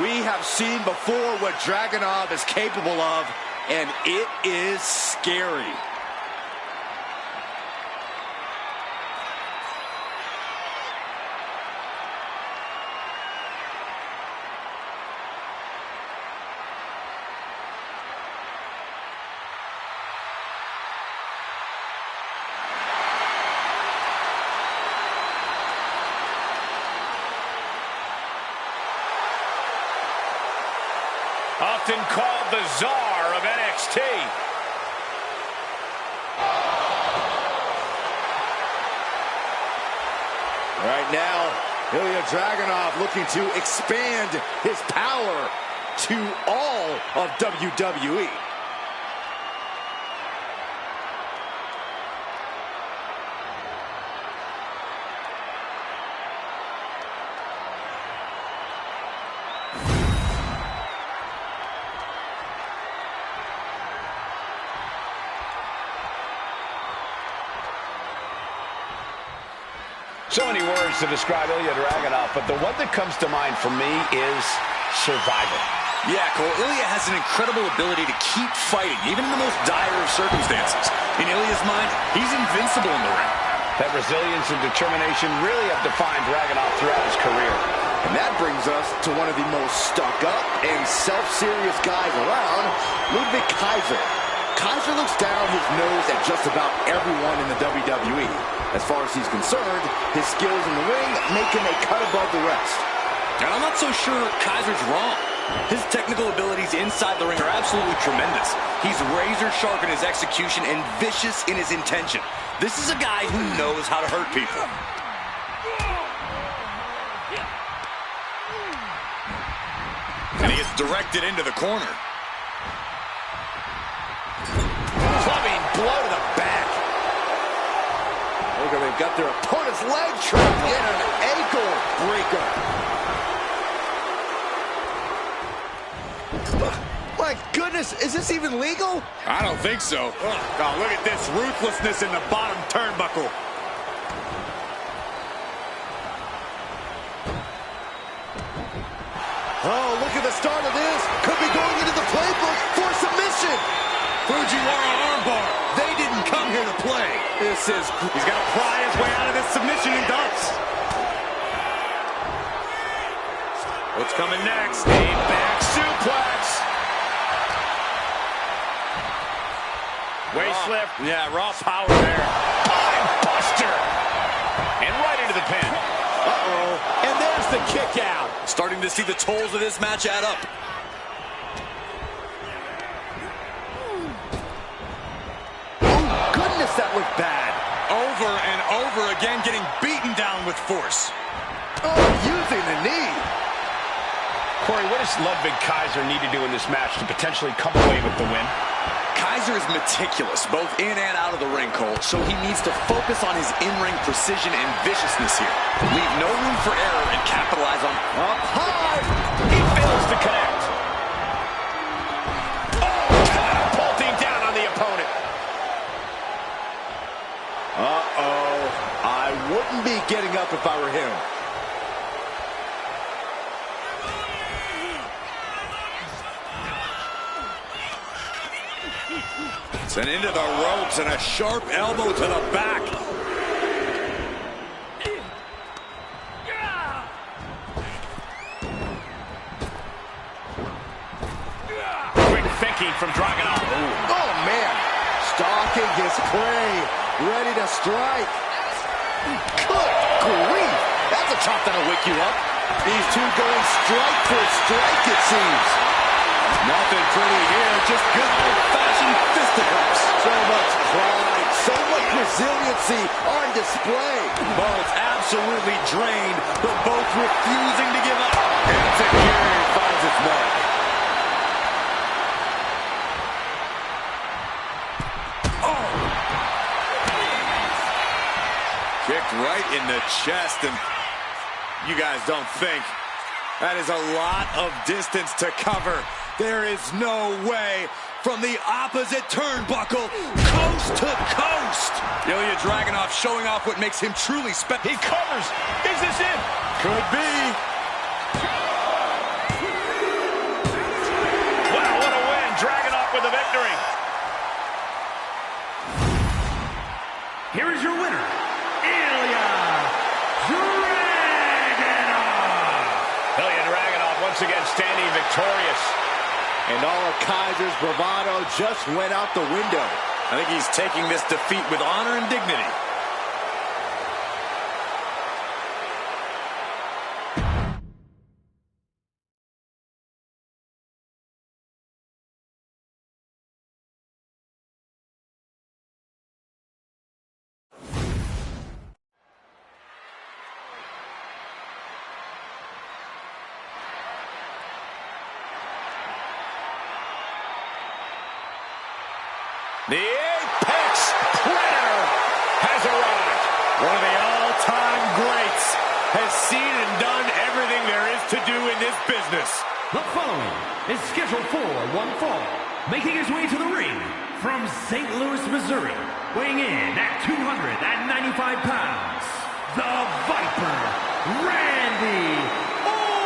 Speaker 2: We have seen before what Dragunov is capable of, and it is scary.
Speaker 1: Often called the czar of NXT.
Speaker 2: Right now, Ilya Dragunov looking to expand his power to all of WWE.
Speaker 1: So many words to describe Ilya Dragunov, but the one that comes to mind for me is survival.
Speaker 4: Yeah, Cole, Ilya has an incredible ability to keep fighting, even in the most dire of circumstances. In Ilya's mind, he's invincible in the ring.
Speaker 1: That resilience and determination really have defined Dragunov throughout his career.
Speaker 2: And that brings us to one of the most stuck-up and self-serious guys around, Ludwig Kaiser. Kaiser looks down his nose at just about everyone in the WWE. As far as he's concerned, his skills in the ring make him a cut above the rest.
Speaker 4: And I'm not so sure Kaiser's wrong. His technical abilities inside the ring are absolutely tremendous. He's razor sharp in his execution and vicious in his intention. This is a guy who knows how to hurt people. And he gets directed into the corner.
Speaker 2: Clubbing blow to the back. Look at they've got their opponent's leg trapped in an ankle breaker. My goodness, is this even legal?
Speaker 5: I don't think so. Oh, look at this ruthlessness in the bottom turnbuckle.
Speaker 2: Oh, look at the start of this. Could be going into the playbook for submission.
Speaker 5: Fujiwara armbar. They didn't come here to play. He's got to pry his way out of this submission. He does. What's coming next? A back suplex. Waist lift. Yeah, raw power there.
Speaker 1: Time buster. And right into the pin.
Speaker 2: Uh-oh. And there's the kick out.
Speaker 4: Starting to see the tolls of this match add up.
Speaker 2: Oh, goodness, that looked bad.
Speaker 5: Over and over again, getting beaten down with force.
Speaker 2: Oh, using the knee.
Speaker 1: Corey, what does Ludwig Kaiser need to do in this match to potentially come away with the win?
Speaker 4: Kaiser is meticulous, both in and out of the ring, Cole, so he needs to focus on his in-ring precision and viciousness here. Leave no room for error and capitalize on
Speaker 2: Up high.
Speaker 1: He fails to connect. Oh, catapulting down on the opponent.
Speaker 2: Uh-oh. I wouldn't be getting up if I were him.
Speaker 5: And into the ropes and a sharp elbow to the back.
Speaker 1: Quick thinking from Dragunov.
Speaker 2: Oh, man. Stalking his prey. Ready to strike. Good grief. That's a chop that'll wake you up. These two going strike for strike, it seems.
Speaker 5: Nothing pretty here, just good old-fashioned fisticuffs.
Speaker 2: So much pride, so much resiliency on display.
Speaker 4: both absolutely drained, but both refusing to give up.
Speaker 5: And security finds its mark.
Speaker 4: Oh!
Speaker 5: Kicked right in the chest, and you guys don't think that is a lot of distance to cover. There is no way from the opposite turnbuckle, coast to coast.
Speaker 4: Ilya Dragunov showing off what makes him truly special.
Speaker 1: He covers. Is this it?
Speaker 5: Could be.
Speaker 1: Wow, what a win. Dragunov with the victory.
Speaker 3: Here is your winner, Ilya Dragunov.
Speaker 1: Ilya Dragunov once again standing victorious.
Speaker 2: And all of Kaiser's bravado just went out the window.
Speaker 4: I think he's taking this defeat with honor and dignity.
Speaker 1: The Apex Predator has arrived.
Speaker 5: One of the all-time greats has seen and done everything there is to do in this business.
Speaker 3: The following is scheduled for one fall. Making his way to the ring from St. Louis, Missouri, weighing in at 295 pounds, the Viper, Randy Orton!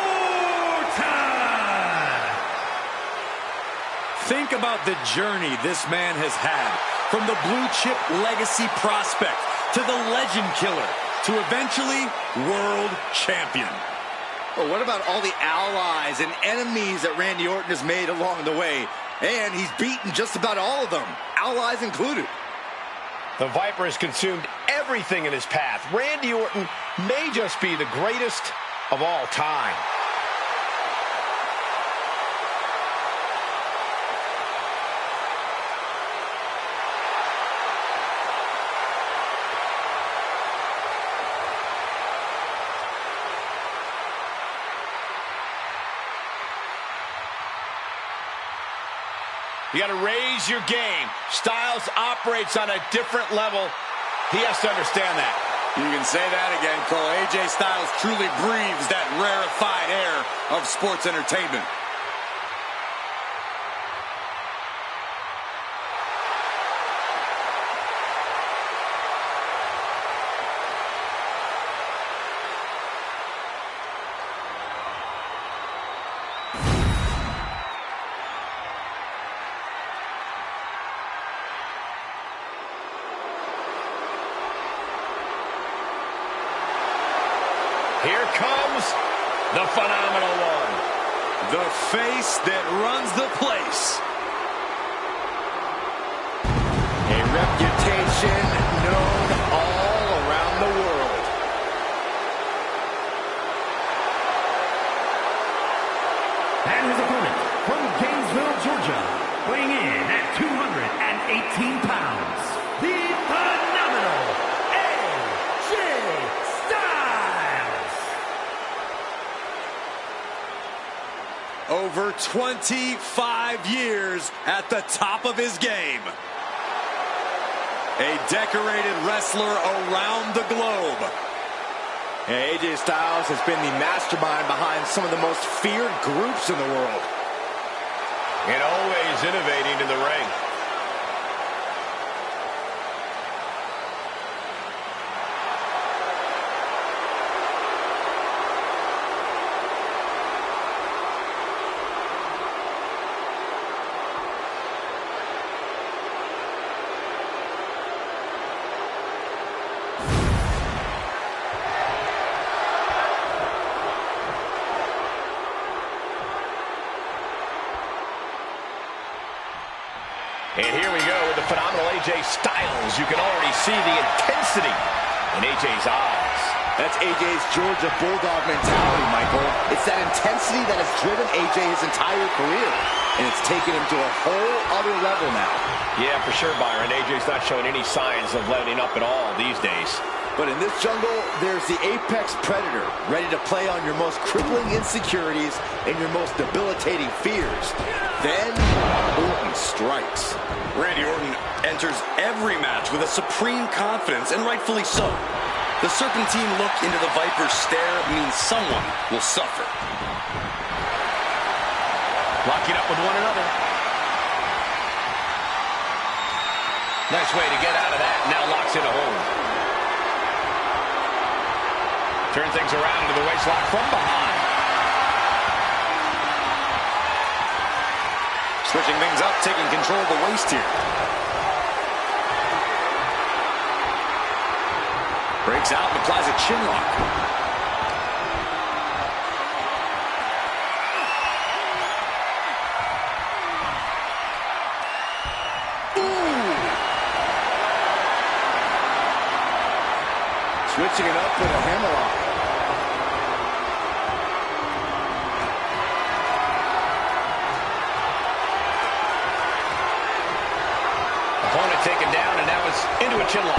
Speaker 4: Think about the journey this man has had, from the blue-chip legacy prospect to the legend killer to eventually world champion.
Speaker 2: Well, what about all the allies and enemies that Randy Orton has made along the way? And he's beaten just about all of them, allies included.
Speaker 1: The Viper has consumed everything in his path. Randy Orton may just be the greatest of all time. You got to raise your game. Styles operates on a different level. He has to understand that.
Speaker 4: You can say that again, Cole. AJ Styles truly breathes that rarefied air of sports entertainment.
Speaker 1: Here comes the phenomenal one.
Speaker 4: The face that runs the place.
Speaker 2: A reputation known all around the world.
Speaker 3: And his opponent from Gainesville, Georgia, weighing in at 218 pounds, the phenomenal AJ Styles.
Speaker 4: Over 25 years at the top of his game. A decorated wrestler around the globe.
Speaker 2: And AJ Styles has been the mastermind behind some of the most feared groups in the world.
Speaker 1: And always innovating in the ring. And here we go with the phenomenal AJ Styles. You can already see the intensity in AJ's eyes.
Speaker 2: That's AJ's Georgia Bulldog mentality, Michael. It's that intensity that has driven AJ his entire career. And it's taken him to a whole other level now.
Speaker 1: Yeah, for sure, Byron. AJ's not showing any signs of letting up at all these days.
Speaker 2: But in this jungle, there's the Apex Predator, ready to play on your most crippling insecurities and your most debilitating fears. Then, Orton strikes.
Speaker 4: Randy Orton enters every match with a supreme confidence, and rightfully so. The serpentine look into the Viper's stare means someone will suffer.
Speaker 1: Locking up with one another. Nice way to get out of that. Now locks in a hold. Turn things around into the waistlock from behind.
Speaker 4: Switching things up, taking control of the waist here. Breaks out and applies a chin lock.
Speaker 2: Switching it up with a hammerlock.
Speaker 1: Opponent taken down, and now it's into a chin lock.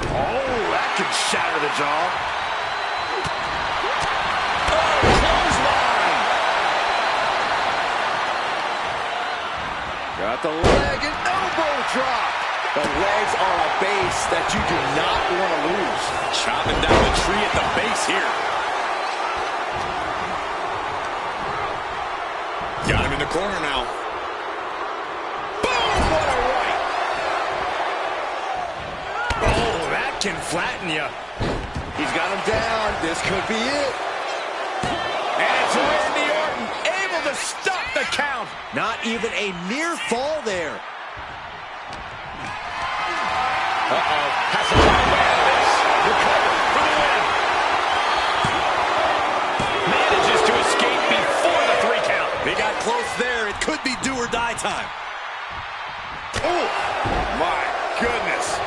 Speaker 2: Oh, that could shatter the jaw. Got the leg and elbow drop. The legs are a base that you do not want to lose.
Speaker 4: Chopping down the tree at the base here. Got him in the corner now.
Speaker 2: Boom! What a right.
Speaker 5: Oh, that can flatten you.
Speaker 2: He's got him down. This could be it.
Speaker 1: And it's Randy Orton able to stop the count.
Speaker 2: Not even a near fall there.
Speaker 1: Uh-oh. Has to find a way out of this. Recover for the win. Manages to escape before the 3 count.
Speaker 4: He got close there. It could be do or die time.
Speaker 5: Oh, my goodness.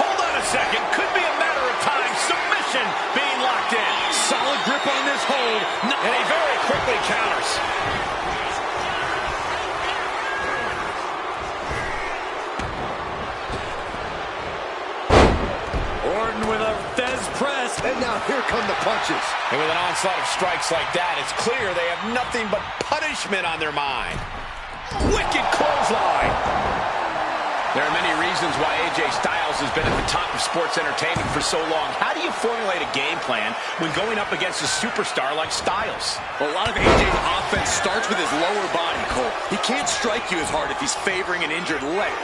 Speaker 1: Hold on a second. Could be a matter of time. Submission being locked in.
Speaker 4: Solid grip on this hold.
Speaker 1: And he very quickly counters.
Speaker 4: Orton with a Fez press.
Speaker 2: And now here come the punches.
Speaker 1: And with an onslaught of strikes like that, it's clear they have nothing but punishment on their mind. Wicked clothesline. There are many reasons why AJ Styles has been at the top of sports entertainment for so long. How do you formulate a game plan when going up against a superstar like Styles?
Speaker 4: Well, a lot of AJ's offense starts with his lower body, Cole. He can't strike you as hard if he's favoring an injured leg.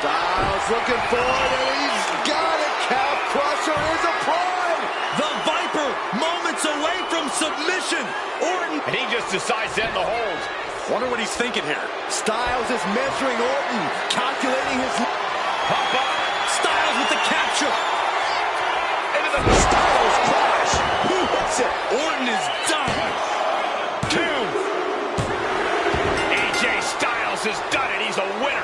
Speaker 2: Styles looking for it, and he's got it. Calf crusher is applied.
Speaker 4: The Viper, moments away from submission. Orton.
Speaker 1: And he just decides to end the hold.
Speaker 4: Wonder what he's thinking here.
Speaker 2: Styles is measuring Orton, calculating his...
Speaker 1: Pop up.
Speaker 4: Styles with the capture.
Speaker 1: Into the
Speaker 2: Styles crash. He hits it.
Speaker 4: Orton is done.
Speaker 1: 2. AJ Styles has done it. He's a winner.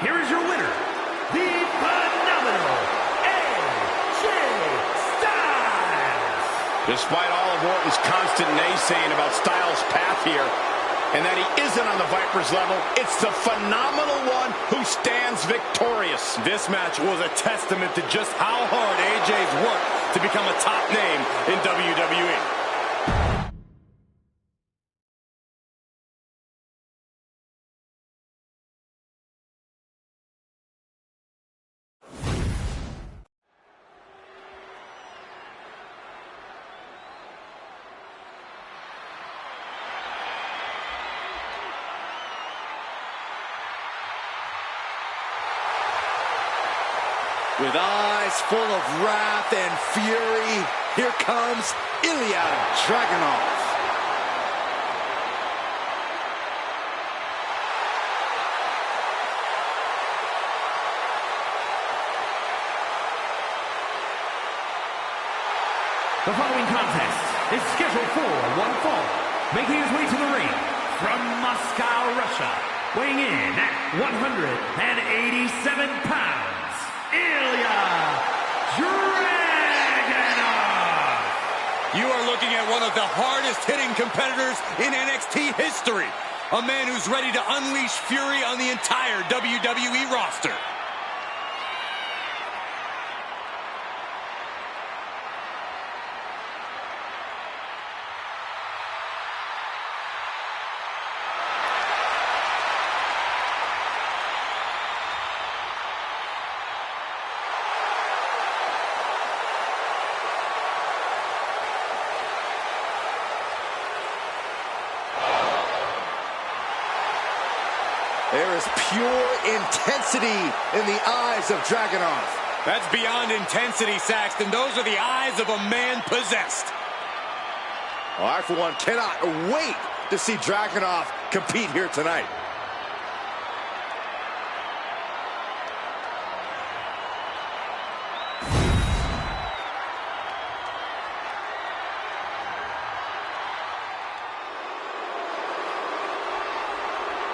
Speaker 3: Here is your winner, the phenomenal AJ Styles.
Speaker 1: Despite all of Orton's constant naysaying about Styles' path here, and that he isn't on the Viper's level, it's the phenomenal one who stands victorious.
Speaker 5: This match was a testament to just how hard AJ's worked to become a top name in WWE.
Speaker 2: With eyes full of wrath and fury, here comes Ilya Dragunov.
Speaker 3: The following contest is scheduled for one fall. Making his way to the ring from Moscow, Russia, weighing in at 187 pounds, Ilya Dragunov.
Speaker 5: You are looking at one of the hardest-hitting competitors in NXT history. A man who's ready to unleash fury on the entire WWE roster.
Speaker 2: There is pure intensity in the eyes of Dragunov.
Speaker 5: That's beyond intensity, Saxton. Those are the eyes of a man possessed.
Speaker 2: Well, I, for one, cannot wait to see Dragunov compete here tonight.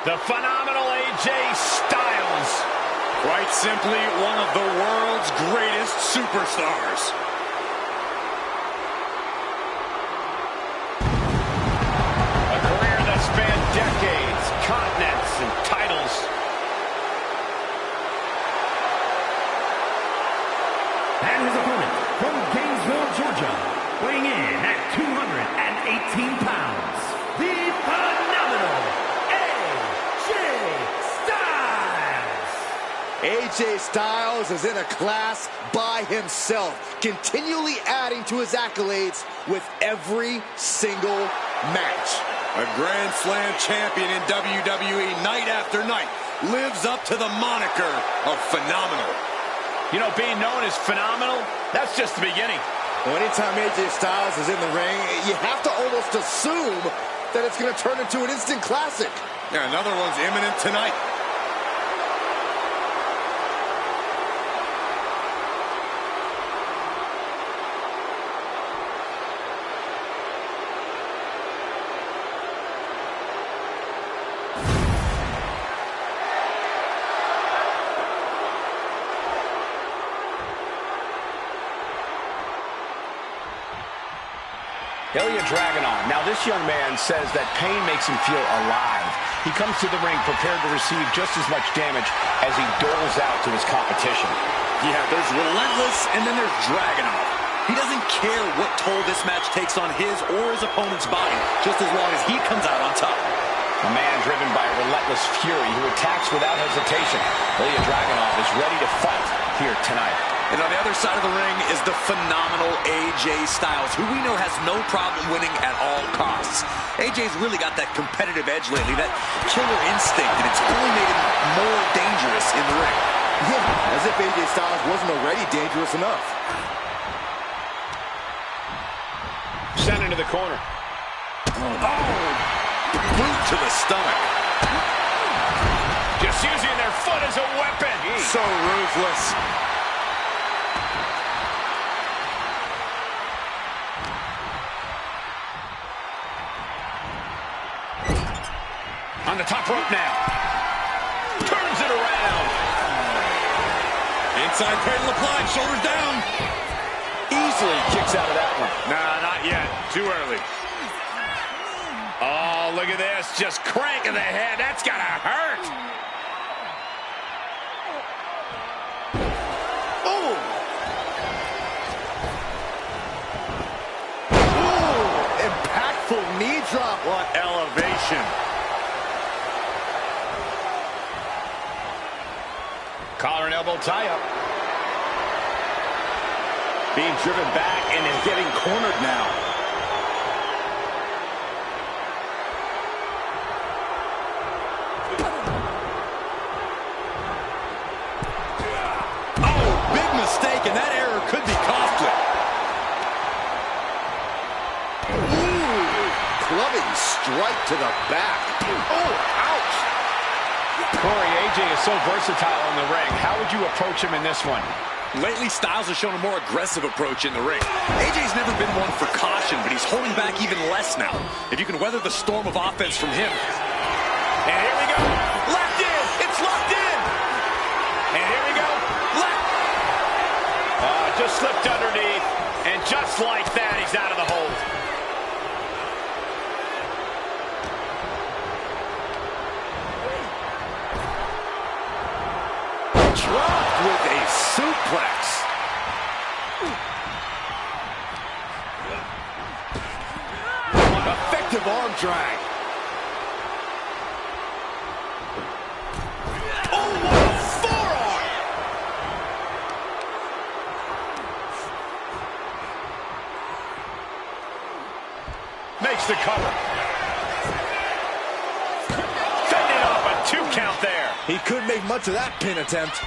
Speaker 1: The phenomenal AJ Styles.
Speaker 5: Quite simply, one of the world's greatest superstars.
Speaker 1: A career that spanned decades, continents, and titles.
Speaker 3: And his opponent from Gainesville, Georgia, weighing in at 218 pounds, the
Speaker 2: AJ Styles is in a class by himself, continually adding to his accolades with every single match.
Speaker 5: A Grand Slam champion in WWE night after night lives up to the moniker of phenomenal.
Speaker 1: You know, being known as phenomenal, that's just the beginning.
Speaker 2: Well, anytime AJ Styles is in the ring, you have to almost assume that it's going to turn into an instant classic.
Speaker 5: Yeah, another one's imminent tonight.
Speaker 1: Ilya Dragunov. Now, this young man says that pain makes him feel alive. He comes to the ring prepared to receive just as much damage as he doles out to his competition.
Speaker 4: Yeah, there's Relentless, and then there's Dragunov. He doesn't care what toll this match takes on his or his opponent's body, just as long as he comes out on top.
Speaker 1: A man driven by relentless fury who attacks without hesitation. Ilya Dragunov is ready to fight here tonight.
Speaker 4: And on the other side of the ring is the phenomenal AJ Styles, who we know has no problem winning at all costs. AJ's really got that competitive edge lately, that killer instinct, and it's only made him more dangerous in the ring.
Speaker 2: Yeah, as if AJ Styles wasn't already dangerous enough.
Speaker 1: Sent into the corner.
Speaker 4: Oh, boot to the stomach.
Speaker 1: Just using their foot as a weapon.
Speaker 5: So ruthless.
Speaker 1: On the top rope now. Turns it around.
Speaker 5: Inside cradle applied, shoulders down.
Speaker 1: Easily kicks out of that one.
Speaker 5: Nah, not yet. Too early.
Speaker 1: Oh, look at this. Just cranking the head. That's gotta hurt.
Speaker 2: Oh! Ooh, impactful knee drop.
Speaker 5: What elevation.
Speaker 1: Collar and elbow tie-up.
Speaker 2: Being driven back and is getting cornered now.
Speaker 5: Oh, big mistake, and that error could be costly.
Speaker 2: Ooh, clubbing strike to the back. Oh, ouch.
Speaker 1: Corey, AJ is so versatile in the ring. How would you approach him in this one?
Speaker 4: Lately, Styles has shown a more aggressive approach in the ring. AJ's never been one for caution, but he's holding back even less now. If you can weather the storm of offense from him.
Speaker 1: And here we go. Locked in. It's locked in. And here we go. Left. Just slipped underneath. And just like that, he's out of the hold.
Speaker 2: Dropped with a suplex. Effective arm drag.
Speaker 1: Oh, what a forearm! Makes the cover. Fending off a 2 count there.
Speaker 2: He couldn't make much of that pin attempt.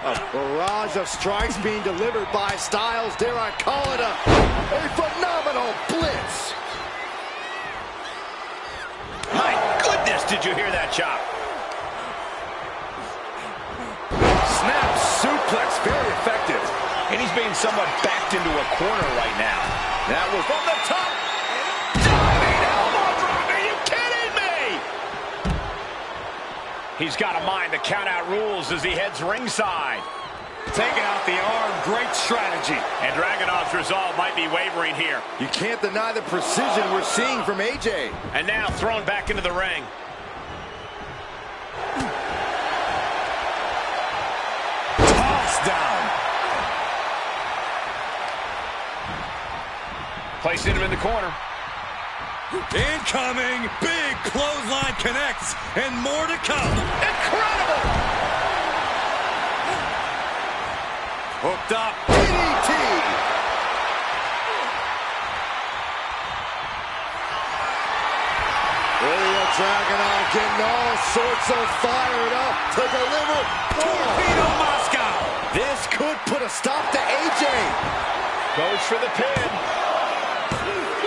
Speaker 2: A barrage of strikes being delivered by Styles. Dare I call it a phenomenal blitz.
Speaker 1: My goodness, did you hear that chop?
Speaker 2: Snap suplex, very effective.
Speaker 1: And he's being somewhat backed into a corner right now.
Speaker 2: That was
Speaker 1: From the top. Diving elbow drop. Are you kidding me? He's got to mind the count-out rules as he heads ringside.
Speaker 5: Taking out the arm, great strategy.
Speaker 1: And Dragunov's resolve might be wavering here.
Speaker 2: You can't deny the precision we're seeing from AJ.
Speaker 1: And now thrown back into the ring.
Speaker 5: Toss down.
Speaker 1: Placing him in the corner.
Speaker 5: Incoming. Big clothesline connects. And more to come.
Speaker 1: Incredible!
Speaker 5: Hooked up.
Speaker 2: DDT. Ilya Dragunov getting all sorts of fired up to deliver.
Speaker 5: Torpedo Moscow.
Speaker 2: This could put a stop to AJ.
Speaker 1: Goes for the pin.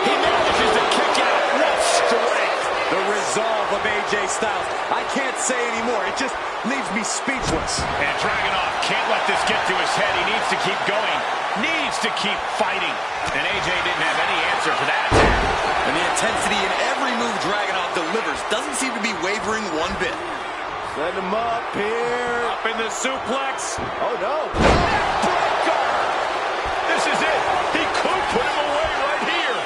Speaker 1: He manages to kick out. What strength!
Speaker 4: The resolve of AJ Styles. I can't say anymore. It just leaves me speechless.
Speaker 1: And Dragunov can't let this get to his head. He needs to keep going. Needs to keep fighting. And AJ didn't have any answer for that attack.
Speaker 4: And the intensity in every move Dragunov delivers doesn't seem to be wavering one bit.
Speaker 2: Send him up here.
Speaker 5: Up in the suplex.
Speaker 2: Oh, no.
Speaker 1: Neckbreaker! This is it. He could put him away right here.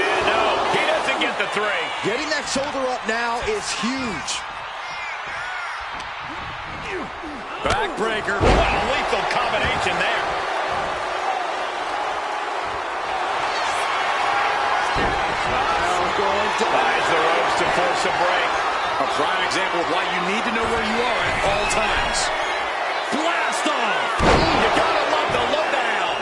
Speaker 1: Yeah, no. He doesn't get the three.
Speaker 2: Getting that shoulder up now is huge.
Speaker 5: Backbreaker.
Speaker 1: What a lethal combination there. Buys the ropes to force a break.
Speaker 4: A prime example of why you need to know where you are at all times.
Speaker 1: Blast off! You gotta love the lowdown.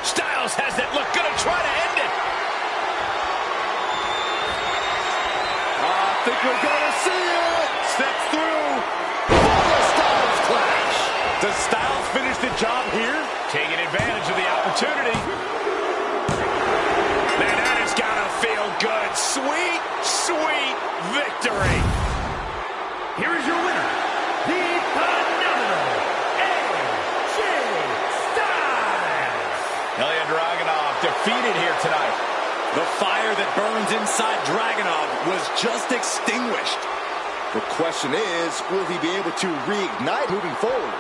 Speaker 1: Styles has that look, gonna try to end it.
Speaker 2: I think we're gonna see it.
Speaker 5: Steps through.
Speaker 2: The Styles clash.
Speaker 5: Does Styles finish the job here?
Speaker 1: Taking advantage of the opportunity. Man, that has gotta feel good. Sweet, sweet victory.
Speaker 3: Here is your winner, the phenomenal AJ Styles.
Speaker 1: Ilya Dragunov defeated here tonight.
Speaker 4: The fire that burns inside Dragunov was just extinguished.
Speaker 2: The question is, will he be able to reignite moving forward?